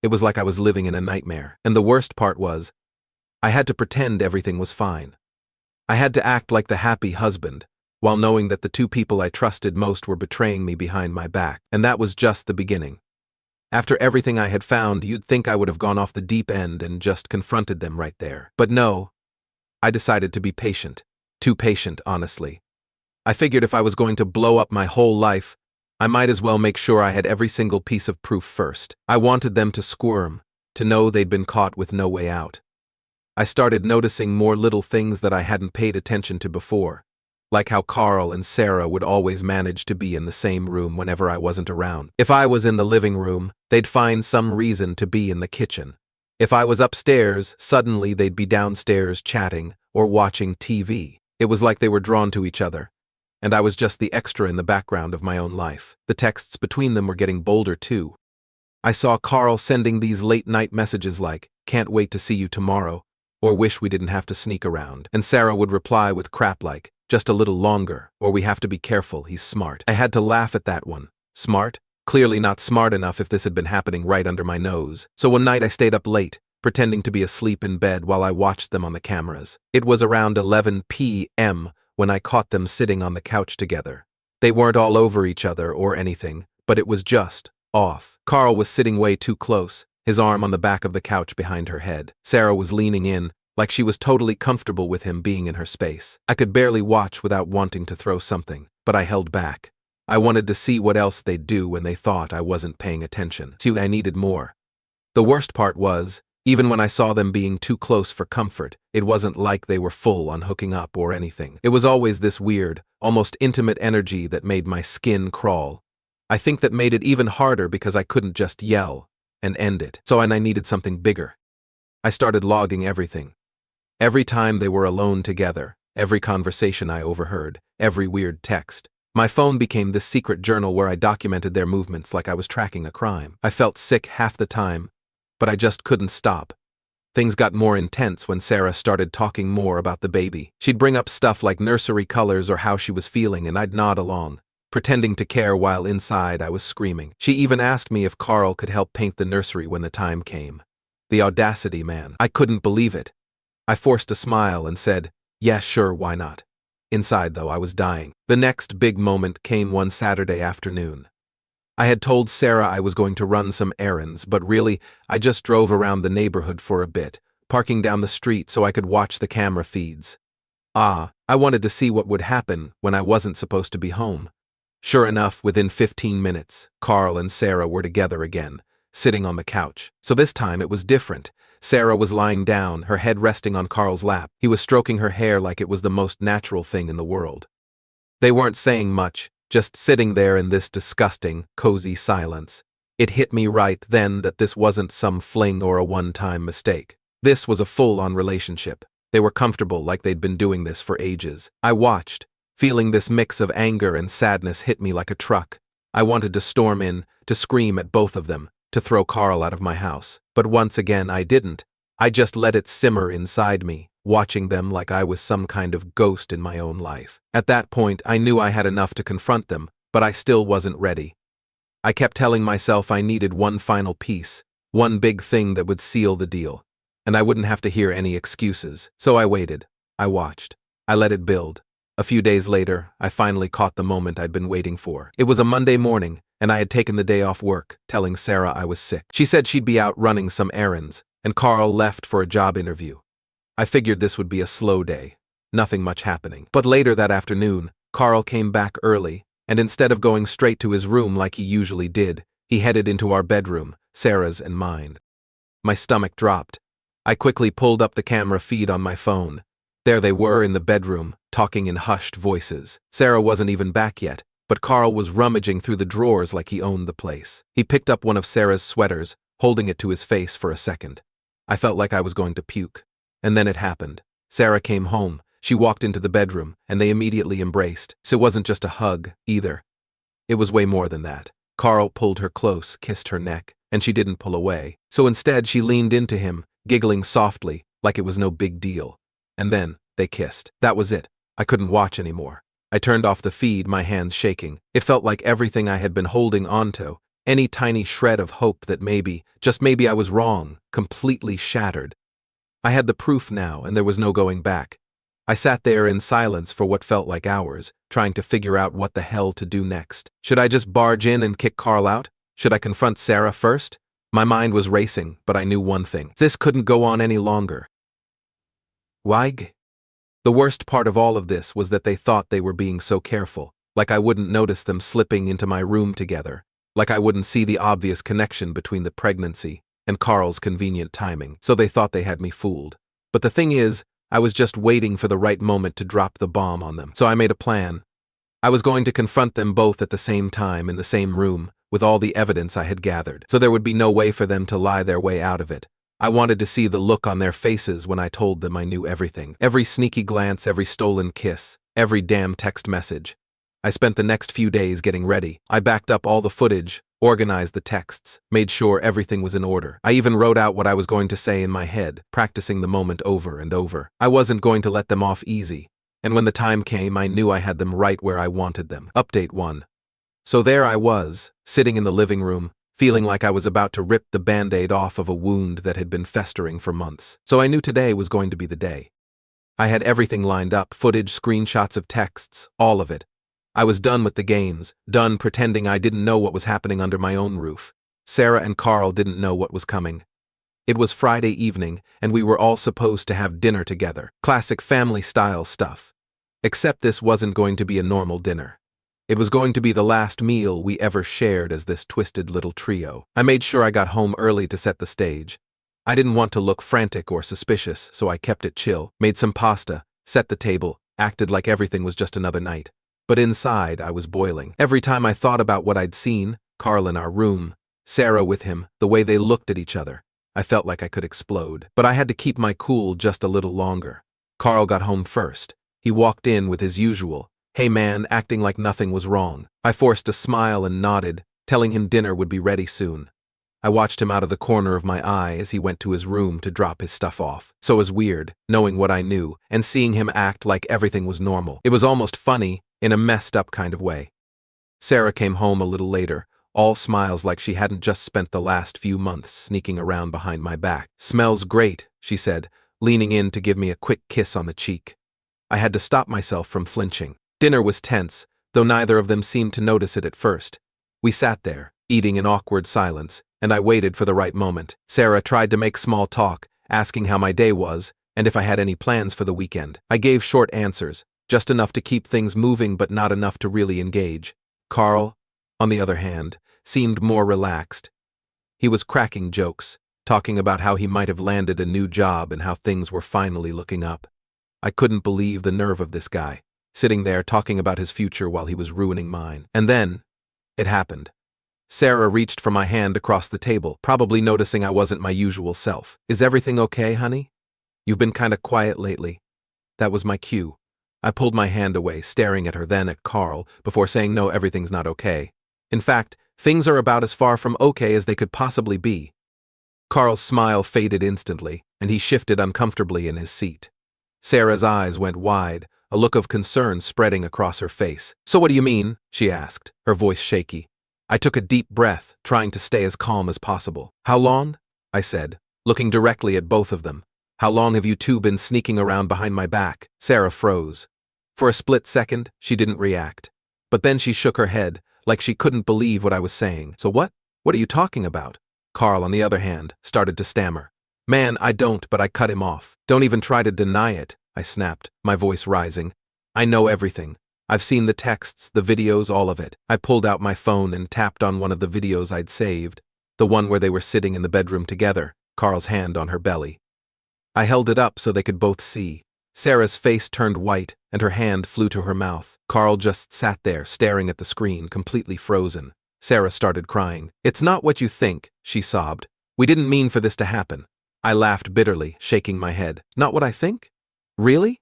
It was like I was living in a nightmare, and the worst part was, I had to pretend everything was fine. I had to act like the happy husband, while knowing that the two people I trusted most were betraying me behind my back, and that was just the beginning. After everything I had found, you'd think I would have gone off the deep end and just confronted them right there. But no, I decided to be patient. Too patient, honestly. I figured if I was going to blow up my whole life, I might as well make sure I had every single piece of proof first. I wanted them to squirm, to know they'd been caught with no way out. I started noticing more little things that I hadn't paid attention to before, like how Carl and Sarah would always manage to be in the same room whenever I wasn't around. If I was in the living room, they'd find some reason to be in the kitchen. If I was upstairs, suddenly they'd be downstairs chatting or watching TV. It was like they were drawn to each other, and I was just the extra in the background of my own life. The texts between them were getting bolder too. I saw Carl sending these late-night messages like, "Can't wait to see you tomorrow," or "Wish we didn't have to sneak around." And Sarah would reply with crap like, "Just a little longer," or "We have to be careful, he's smart." I had to laugh at that one. Smart? Clearly not smart enough if this had been happening right under my nose. So one night I stayed up late, pretending to be asleep in bed while I watched them on the cameras. It was around 11 p.m. when I caught them sitting on the couch together. They weren't all over each other or anything, but it was just off. Carl was sitting way too close, his arm on the back of the couch behind her head. Sarah was leaning in, like she was totally comfortable with him being in her space. I could barely watch without wanting to throw something, but I held back. I wanted to see what else they'd do when they thought I wasn't paying attention. I needed more. The worst part was, even when I saw them being too close for comfort, it wasn't like they were full on hooking up or anything. It was always this weird, almost intimate energy that made my skin crawl. I think that made it even harder because I couldn't just yell and end it. So I needed something bigger. I started logging everything. Every time they were alone together, every conversation I overheard, every weird text. My phone became this secret journal where I documented their movements like I was tracking a crime. I felt sick half the time, but I just couldn't stop. Things got more intense when Sarah started talking more about the baby. She'd bring up stuff like nursery colors or how she was feeling, and I'd nod along, pretending to care while inside I was screaming. She even asked me if Carl could help paint the nursery when the time came. The audacity, man. I couldn't believe it. I forced a smile and said, "Yeah, sure, why not?" Inside, though, I was dying. The next big moment came one Saturday afternoon. I had told Sarah I was going to run some errands, but really, I just drove around the neighborhood for a bit, parking down the street so I could watch the camera feeds. I wanted to see what would happen when I wasn't supposed to be home. Sure enough, within 15 minutes, Carl and Sarah were together again, sitting on the couch. So this time it was different. Sarah was lying down, her head resting on Carl's lap. He was stroking her hair like it was the most natural thing in the world. They weren't saying much, just sitting there in this disgusting, cozy silence. It hit me right then that this wasn't some fling or a one-time mistake. This was a full-on relationship. They were comfortable like they'd been doing this for ages. I watched, feeling this mix of anger and sadness hit me like a truck. I wanted to storm in, to scream at both of them, to throw Carl out of my house. But once again, I didn't. I just let it simmer inside me, watching them like I was some kind of ghost in my own life. At that point, I knew I had enough to confront them, but I still wasn't ready. I kept telling myself I needed one final piece, one big thing that would seal the deal, and I wouldn't have to hear any excuses. So I waited. I watched. I let it build. A few days later, I finally caught the moment I'd been waiting for. It was a Monday morning, and I had taken the day off work, telling Sarah I was sick. She said she'd be out running some errands, and Carl left for a job interview. I figured this would be a slow day, nothing much happening. But later that afternoon, Carl came back early, and instead of going straight to his room like he usually did, he headed into our bedroom, Sarah's and mine. My stomach dropped. I quickly pulled up the camera feed on my phone. There they were in the bedroom, talking in hushed voices. Sarah wasn't even back yet, but Carl was rummaging through the drawers like he owned the place. He picked up one of Sarah's sweaters, holding it to his face for a second. I felt like I was going to puke. And then it happened. Sarah came home. She walked into the bedroom, and they immediately embraced. So it wasn't just a hug, either. It was way more than that. Carl pulled her close, kissed her neck, and she didn't pull away. So instead, she leaned into him, giggling softly, like it was no big deal. And then, they kissed. That was it. I couldn't watch anymore. I turned off the feed, my hands shaking. It felt like everything I had been holding onto, any tiny shred of hope that maybe, just maybe I was wrong, completely shattered. I had the proof now, and there was no going back. I sat there in silence for what felt like hours, trying to figure out what the hell to do next. Should I just barge in and kick Carl out? Should I confront Sarah first? My mind was racing, but I knew one thing. This couldn't go on any longer. Why? The worst part of all of this was that they thought they were being so careful, like I wouldn't notice them slipping into my room together, like I wouldn't see the obvious connection between the pregnancy and Carl's convenient timing, so they thought they had me fooled. But the thing is, I was just waiting for the right moment to drop the bomb on them, so I made a plan. I was going to confront them both at the same time in the same room, with all the evidence I had gathered, so there would be no way for them to lie their way out of it. I wanted to see the look on their faces when I told them I knew everything. Every sneaky glance, every stolen kiss, every damn text message. I spent the next few days getting ready. I backed up all the footage, organized the texts, made sure everything was in order. I even wrote out what I was going to say in my head, practicing the moment over and over. I wasn't going to let them off easy, and when the time came, I knew I had them right where I wanted them. Update 1. So there I was, sitting in the living room, feeling like I was about to rip the band-aid off of a wound that had been festering for months. So I knew today was going to be the day. I had everything lined up, footage, screenshots of texts, all of it. I was done with the games, done pretending I didn't know what was happening under my own roof. Sarah and Carl didn't know what was coming. It was Friday evening, and we were all supposed to have dinner together. Classic family-style stuff. Except this wasn't going to be a normal dinner. It was going to be the last meal we ever shared as this twisted little trio. I made sure I got home early to set the stage. I didn't want to look frantic or suspicious, so I kept it chill, made some pasta, set the table, acted like everything was just another night. But inside, I was boiling. Every time I thought about what I'd seen, Carl in our room, Sarah with him, the way they looked at each other, I felt like I could explode. But I had to keep my cool just a little longer. Carl got home first. He walked in with his usual, "Hey man," acting like nothing was wrong. I forced a smile and nodded, telling him dinner would be ready soon. I watched him out of the corner of my eye as he went to his room to drop his stuff off. So it was weird, knowing what I knew, and seeing him act like everything was normal. It was almost funny, in a messed up kind of way. Sarah came home a little later, all smiles like she hadn't just spent the last few months sneaking around behind my back. "Smells great," she said, leaning in to give me a quick kiss on the cheek. I had to stop myself from flinching. Dinner was tense, though neither of them seemed to notice it at first. We sat there, eating in awkward silence, and I waited for the right moment. Sarah tried to make small talk, asking how my day was, and if I had any plans for the weekend. I gave short answers, just enough to keep things moving but not enough to really engage. Carl, on the other hand, seemed more relaxed. He was cracking jokes, talking about how he might have landed a new job and how things were finally looking up. I couldn't believe the nerve of this guy, sitting there talking about his future while he was ruining mine. And then, it happened. Sarah reached for my hand across the table, probably noticing I wasn't my usual self. "Is everything okay, honey? You've been kinda quiet lately." That was my cue. I pulled my hand away, staring at her, then at Carl, before saying no, everything's not okay. In fact, things are about as far from okay as they could possibly be. Carl's smile faded instantly, and he shifted uncomfortably in his seat. Sarah's eyes went wide, a look of concern spreading across her face. "So what do you mean?" she asked, her voice shaky. I took a deep breath, trying to stay as calm as possible. "How long?" I said, looking directly at both of them. "How long have you two been sneaking around behind my back?" Sarah froze. For a split second, she didn't react. But then she shook her head, like she couldn't believe what I was saying. "So what? What are you talking about?" Carl, on the other hand, started to stammer. "Man, I don't," but I cut him off. "Don't even try to deny it," I snapped, my voice rising. "I know everything. I've seen the texts, the videos, all of it." I pulled out my phone and tapped on one of the videos I'd saved, the one where they were sitting in the bedroom together, Carl's hand on her belly. I held it up so they could both see. Sarah's face turned white, and her hand flew to her mouth. Carl just sat there, staring at the screen, completely frozen. Sarah started crying. "It's not what you think," she sobbed. "We didn't mean for this to happen." I laughed bitterly, shaking my head. "Not what I think? Really?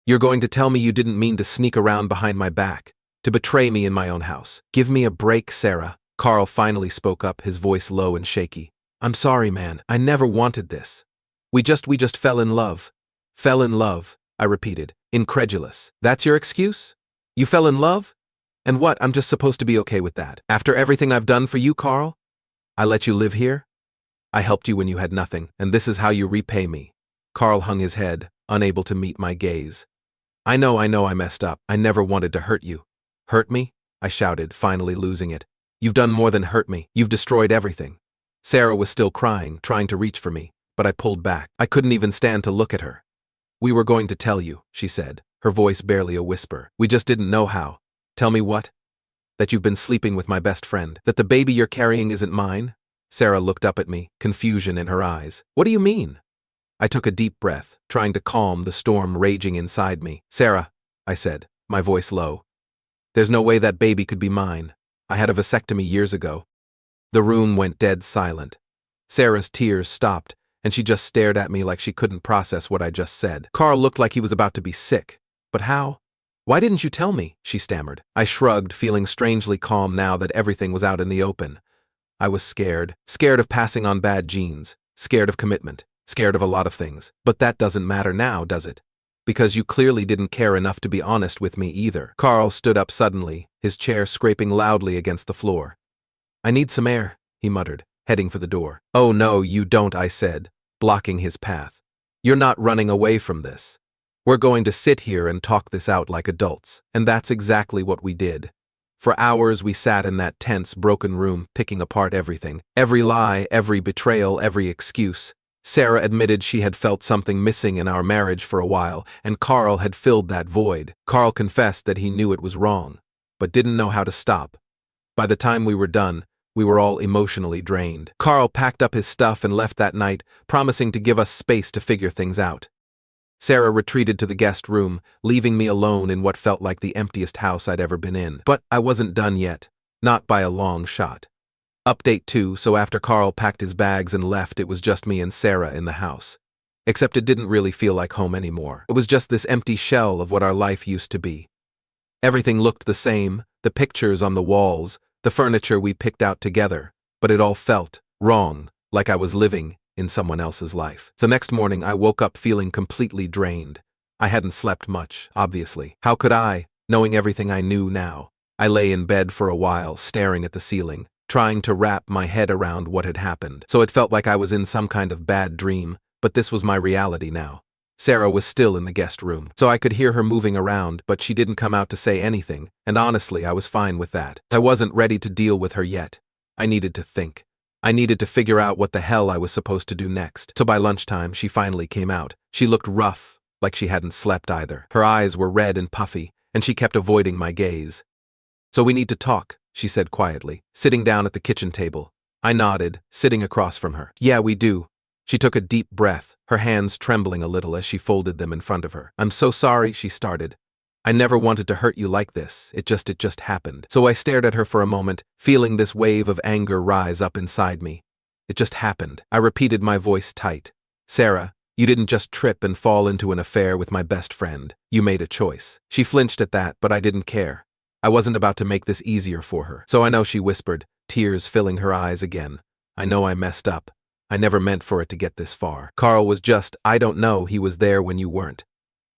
You're going to tell me you didn't mean to sneak around behind my back, to betray me in my own house? Give me a break, Sarah." Carl finally spoke up, his voice low and shaky. "I'm sorry, man. I never wanted this. We just fell in love." "Fell in love," I repeated, incredulous. "That's your excuse? You fell in love? And what, I'm just supposed to be okay with that? After everything I've done for you, Carl? I let you live here? I helped you when you had nothing, and this is how you repay me." Carl hung his head, unable to meet my gaze. I know I messed up. I never wanted to hurt you." "Hurt me?" I shouted, finally losing it. "You've done more than hurt me. You've destroyed everything." Sarah was still crying, trying to reach for me, but I pulled back. I couldn't even stand to look at her. "We were going to tell you," she said, her voice barely a whisper. "We just didn't know how." "Tell me what?" "That you've been sleeping with my best friend. That the baby you're carrying isn't mine." Sarah looked up at me, confusion in her eyes. "What do you mean?" I took a deep breath, trying to calm the storm raging inside me. "Sarah," I said, my voice low, "there's no way that baby could be mine. I had a vasectomy years ago." The room went dead silent. Sarah's tears stopped, and she just stared at me like she couldn't process what I just said. Carl looked like he was about to be sick. "But how? Why didn't you tell me?" she stammered. I shrugged, feeling strangely calm now that everything was out in the open. I was scared. Scared of passing on bad genes. Scared of commitment. Scared of a lot of things. But that doesn't matter now, does it? Because you clearly didn't care enough to be honest with me either. Carl stood up suddenly, his chair scraping loudly against the floor. "I need some air," he muttered, heading for the door. "Oh no, you don't," I said, blocking his path. "You're not running away from this. We're going to sit here and talk this out like adults." And that's exactly what we did. For hours we sat in that tense, broken room, picking apart everything. Every lie, every betrayal, every excuse. Sarah admitted she had felt something missing in our marriage for a while, and Carl had filled that void. Carl confessed that he knew it was wrong, but didn't know how to stop. By the time we were done, we were all emotionally drained. Carl packed up his stuff and left that night, promising to give us space to figure things out. Sarah retreated to the guest room, leaving me alone in what felt like the emptiest house I'd ever been in. But I wasn't done yet. Not by a long shot. Update 2, so after Carl packed his bags and left, it was just me and Sarah in the house. Except it didn't really feel like home anymore. It was just this empty shell of what our life used to be. Everything looked the same, the pictures on the walls, the furniture we picked out together, but it all felt wrong, like I was living in someone else's life. The next morning I woke up feeling completely drained. I hadn't slept much, obviously. How could I, knowing everything I knew now? I lay in bed for a while, staring at the ceiling, trying to wrap my head around what had happened. So it felt like I was in some kind of bad dream, but this was my reality now. Sarah was still in the guest room, so I could hear her moving around, but she didn't come out to say anything, and honestly, I was fine with that. I wasn't ready to deal with her yet. I needed to think. I needed to figure out what the hell I was supposed to do next. So by lunchtime, she finally came out. She looked rough, like she hadn't slept either. Her eyes were red and puffy, and she kept avoiding my gaze. "So we need to talk," she said quietly, sitting down at the kitchen table. I nodded, sitting across from her. "Yeah, we do." She took a deep breath, her hands trembling a little as she folded them in front of her. "I'm so sorry," she started. "I never wanted to hurt you like this. It just happened." So I stared at her for a moment, feeling this wave of anger rise up inside me. "It just happened." I repeated, my voice tight. "Sarah, you didn't just trip and fall into an affair with my best friend. You made a choice." She flinched at that, but I didn't care. I wasn't about to make this easier for her. "So I know," she whispered, tears filling her eyes again. "I know I messed up. I never meant for it to get this far. Carl was just, I don't know, he was there when you weren't."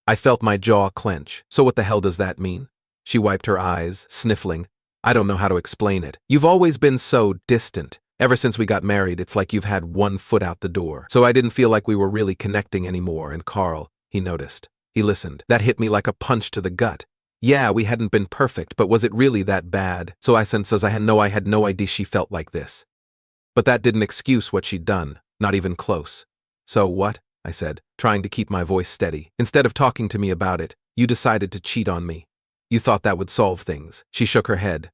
I felt my jaw clench. "So what the hell does that mean?" She wiped her eyes, sniffling. "I don't know how to explain it. You've always been so distant. Ever since we got married, it's like you've had one foot out the door. So I didn't feel like we were really connecting anymore, and Carl," he noticed. He listened. "That hit me like a punch to the gut. Yeah, we hadn't been perfect, but was it really that bad?" So I sensed I had no idea she felt like this. But that didn't excuse what she'd done, not even close. "So what?" I said, trying to keep my voice steady. "Instead of talking to me about it, you decided to cheat on me. You thought that would solve things." She shook her head.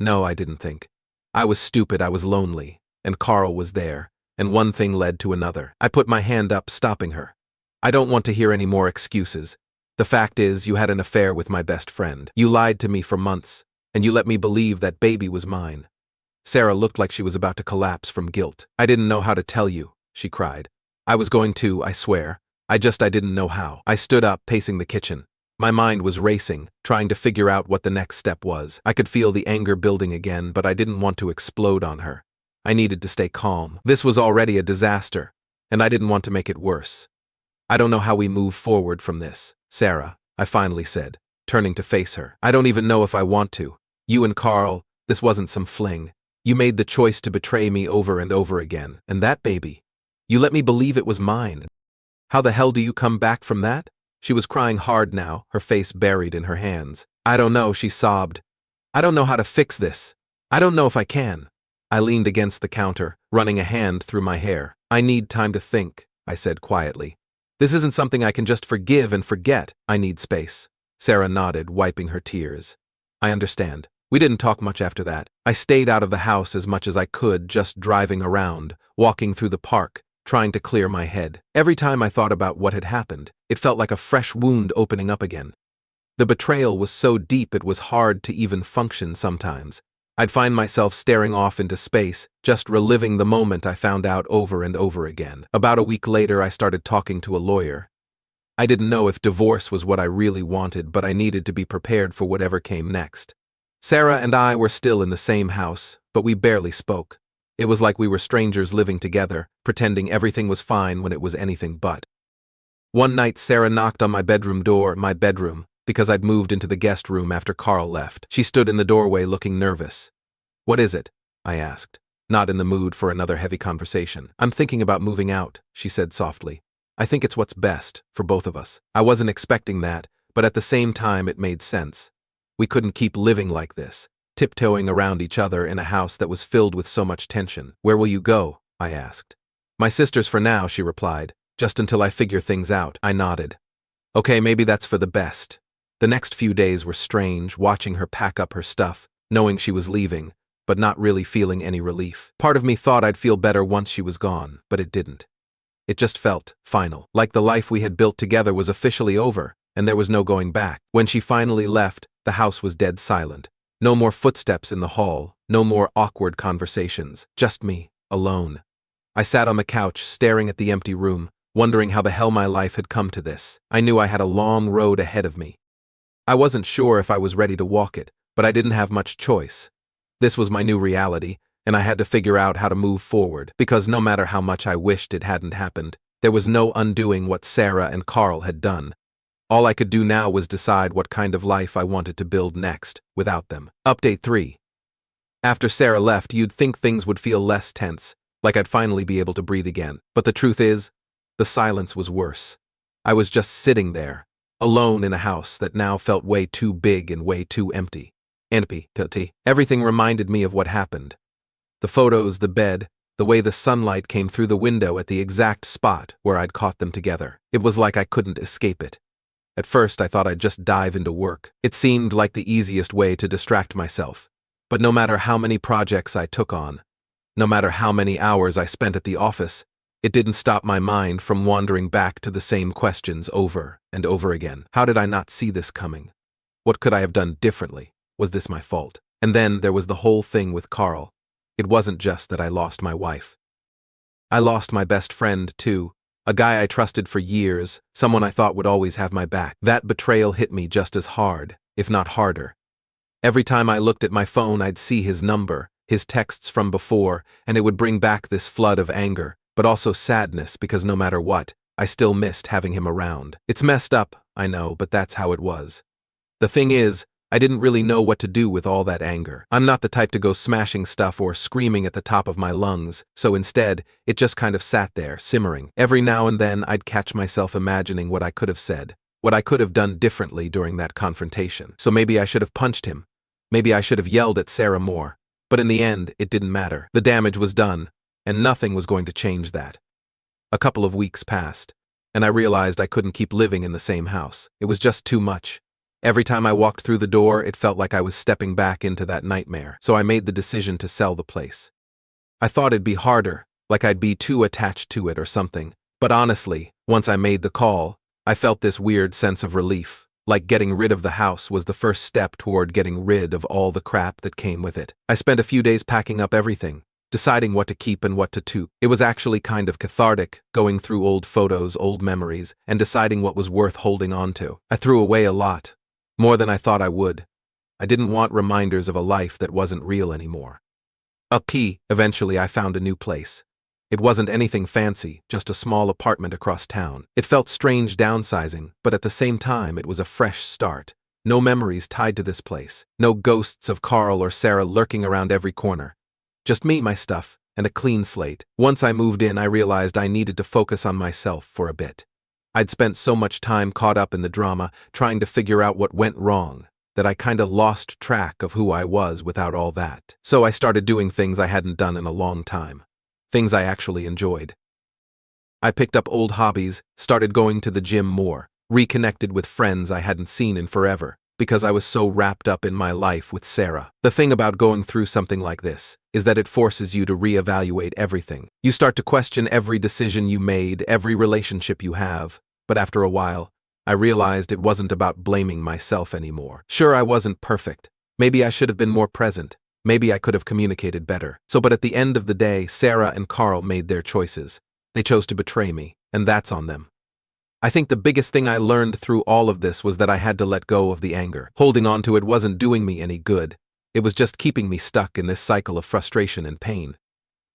"No, I didn't think. I was stupid, I was lonely, and Carl was there, and one thing led to another." I put my hand up, stopping her. I don't want to hear any more excuses. The fact is, you had an affair with my best friend. You lied to me for months, and you let me believe that baby was mine. Sarah looked like she was about to collapse from guilt. I didn't know how to tell you, she cried. I was going to, I swear. I didn't know how. I stood up, pacing the kitchen. My mind was racing, trying to figure out what the next step was. I could feel the anger building again, but I didn't want to explode on her. I needed to stay calm. This was already a disaster, and I didn't want to make it worse. I don't know how we move forward from this, Sarah, I finally said, turning to face her. I don't even know if I want to. You and Carl, this wasn't some fling. You made the choice to betray me over and over again, and that baby, you let me believe it was mine. How the hell do you come back from that? She was crying hard now, her face buried in her hands. I don't know, she sobbed. I don't know how to fix this. I don't know if I can. I leaned against the counter, running a hand through my hair. I need time to think, I said quietly. This isn't something I can just forgive and forget. I need space. Sarah nodded, wiping her tears. I understand. We didn't talk much after that. I stayed out of the house as much as I could, just driving around, walking through the park, trying to clear my head. Every time I thought about what had happened, it felt like a fresh wound opening up again. The betrayal was so deep it was hard to even function sometimes. I'd find myself staring off into space, just reliving the moment I found out over and over again. About a week later, I started talking to a lawyer. I didn't know if divorce was what I really wanted, but I needed to be prepared for whatever came next. Sarah and I were still in the same house, but we barely spoke. It was like we were strangers living together, pretending everything was fine when it was anything but. One night, Sarah knocked on my bedroom, because I'd moved into the guest room after Carl left. She stood in the doorway looking nervous. What is it? I asked, not in the mood for another heavy conversation. I'm thinking about moving out, she said softly. I think it's what's best for both of us. I wasn't expecting that, but at the same time it made sense. We couldn't keep living like this, tiptoeing around each other in a house that was filled with so much tension. Where will you go? I asked. My sister's for now, she replied. Just until I figure things out. I nodded. Okay, maybe that's for the best. The next few days were strange, watching her pack up her stuff, knowing she was leaving, but not really feeling any relief. Part of me thought I'd feel better once she was gone, but it didn't. It just felt final, like the life we had built together was officially over, and there was no going back. When she finally left, the house was dead silent. No more footsteps in the hall, no more awkward conversations, just me, alone. I sat on the couch, staring at the empty room, wondering how the hell my life had come to this. I knew I had a long road ahead of me. I wasn't sure if I was ready to walk it, but I didn't have much choice. This was my new reality, and I had to figure out how to move forward, because no matter how much I wished it hadn't happened, there was no undoing what Sarah and Carl had done. All I could do now was decide what kind of life I wanted to build next, without them. Update 3. After Sarah left, you'd think things would feel less tense, like I'd finally be able to breathe again. But the truth is, the silence was worse. I was just sitting there, alone in a house that now felt way too big and way too empty. Everything reminded me of what happened. The photos, the bed, the way the sunlight came through the window at the exact spot where I'd caught them together. It was like I couldn't escape it. At first, I thought I'd just dive into work. It seemed like the easiest way to distract myself. But no matter how many projects I took on, no matter how many hours I spent at the office, it didn't stop my mind from wandering back to the same questions over and over again. How did I not see this coming? What could I have done differently? Was this my fault? And then there was the whole thing with Carl. It wasn't just that I lost my wife. I lost my best friend, too. A guy I trusted for years, someone I thought would always have my back. That betrayal hit me just as hard, if not harder. Every time I looked at my phone, I'd see his number, his texts from before, and it would bring back this flood of anger, but also sadness because no matter what, I still missed having him around. It's messed up, I know, but that's how it was. The thing is, I didn't really know what to do with all that anger. I'm not the type to go smashing stuff or screaming at the top of my lungs, so instead, it just kind of sat there, simmering. Every now and then, I'd catch myself imagining what I could have said, what I could have done differently during that confrontation. So maybe I should have punched him. Maybe I should have yelled at Sarah more. But in the end, it didn't matter. The damage was done, and nothing was going to change that. A couple of weeks passed, and I realized I couldn't keep living in the same house. It was just too much. Every time I walked through the door, it felt like I was stepping back into that nightmare, so I made the decision to sell the place. I thought it'd be harder, like I'd be too attached to it or something, but honestly, Once I made the call, I felt this weird sense of relief, like getting rid of the house was the first step toward getting rid of all the crap that came with it. I spent a few days packing up everything, deciding what to keep and what to toot. It was actually kind of cathartic, going through old photos, old memories, and deciding what was worth holding on to. I threw away a lot, more than I thought I would. I didn't want reminders of a life that wasn't real anymore. Eventually I found a new place. It wasn't anything fancy, just a small apartment across town. It felt strange downsizing, but at the same time it was a fresh start. No memories tied to this place. No ghosts of Carl or Sarah lurking around every corner. Just me, my stuff, and a clean slate. Once I moved in, I realized I needed to focus on myself for a bit. I'd spent so much time caught up in the drama, trying to figure out what went wrong, that I kinda lost track of who I was without all that. So I started doing things I hadn't done in a long time. Things I actually enjoyed. I picked up old hobbies, started going to the gym more, reconnected with friends I hadn't seen in forever, because I was so wrapped up in my life with Sarah. The thing about going through something like this is that it forces you to reevaluate everything. You start to question every decision you made, every relationship you have, but after a while, I realized it wasn't about blaming myself anymore. Sure, I wasn't perfect. Maybe I should have been more present. Maybe I could have communicated better. But at the end of the day, Sarah and Carl made their choices. They chose to betray me, and that's on them. I think the biggest thing I learned through all of this was that I had to let go of the anger. Holding on to it wasn't doing me any good. It was just keeping me stuck in this cycle of frustration and pain.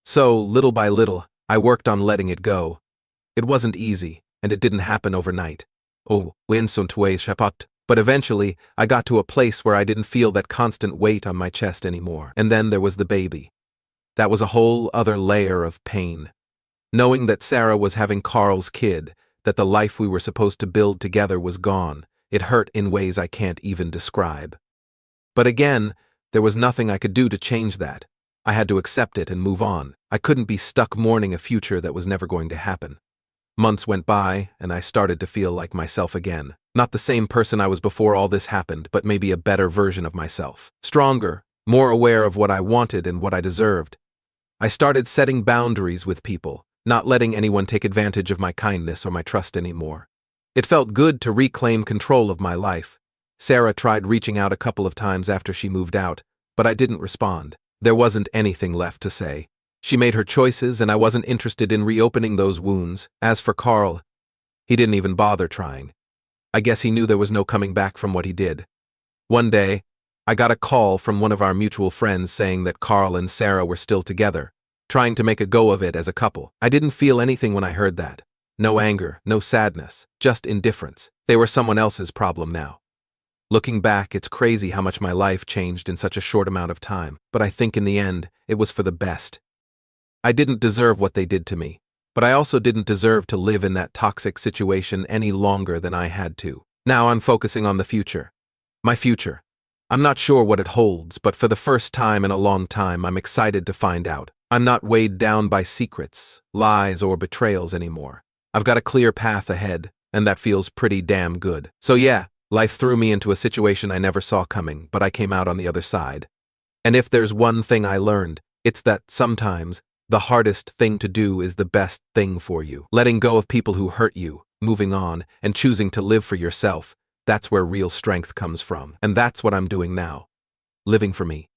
So, little by little, I worked on letting it go. It wasn't easy, and it didn't happen overnight. But eventually, I got to a place where I didn't feel that constant weight on my chest anymore. And then there was the baby. That was a whole other layer of pain. Knowing that Sarah was having Carl's kid, that the life we were supposed to build together was gone, it hurt in ways I can't even describe. But again, there was nothing I could do to change that. I had to accept it and move on. I couldn't be stuck mourning a future that was never going to happen. Months went by, and I started to feel like myself again. Not the same person I was before all this happened, but maybe a better version of myself. Stronger, more aware of what I wanted and what I deserved. I started setting boundaries with people, not letting anyone take advantage of my kindness or my trust anymore. It felt good to reclaim control of my life. Sarah tried reaching out a couple of times after she moved out, but I didn't respond. There wasn't anything left to say. She made her choices, and I wasn't interested in reopening those wounds. As for Carl, he didn't even bother trying. I guess he knew there was no coming back from what he did. One day, I got a call from one of our mutual friends saying that Carl and Sarah were still together, trying to make a go of it as a couple. I didn't feel anything when I heard that. No anger, no sadness, just indifference. They were someone else's problem now. Looking back, it's crazy how much my life changed in such a short amount of time, but I think in the end, it was for the best. I didn't deserve what they did to me, but I also didn't deserve to live in that toxic situation any longer than I had to. Now I'm focusing on the future. My future. I'm not sure what it holds, but for the first time in a long time, I'm excited to find out. I'm not weighed down by secrets, lies, or betrayals anymore. I've got a clear path ahead, and that feels pretty damn good. So yeah, life threw me into a situation I never saw coming, but I came out on the other side. And if there's one thing I learned, it's that sometimes the hardest thing to do is the best thing for you. Letting go of people who hurt you, moving on, and choosing to live for yourself, that's where real strength comes from. And that's what I'm doing now. Living for me.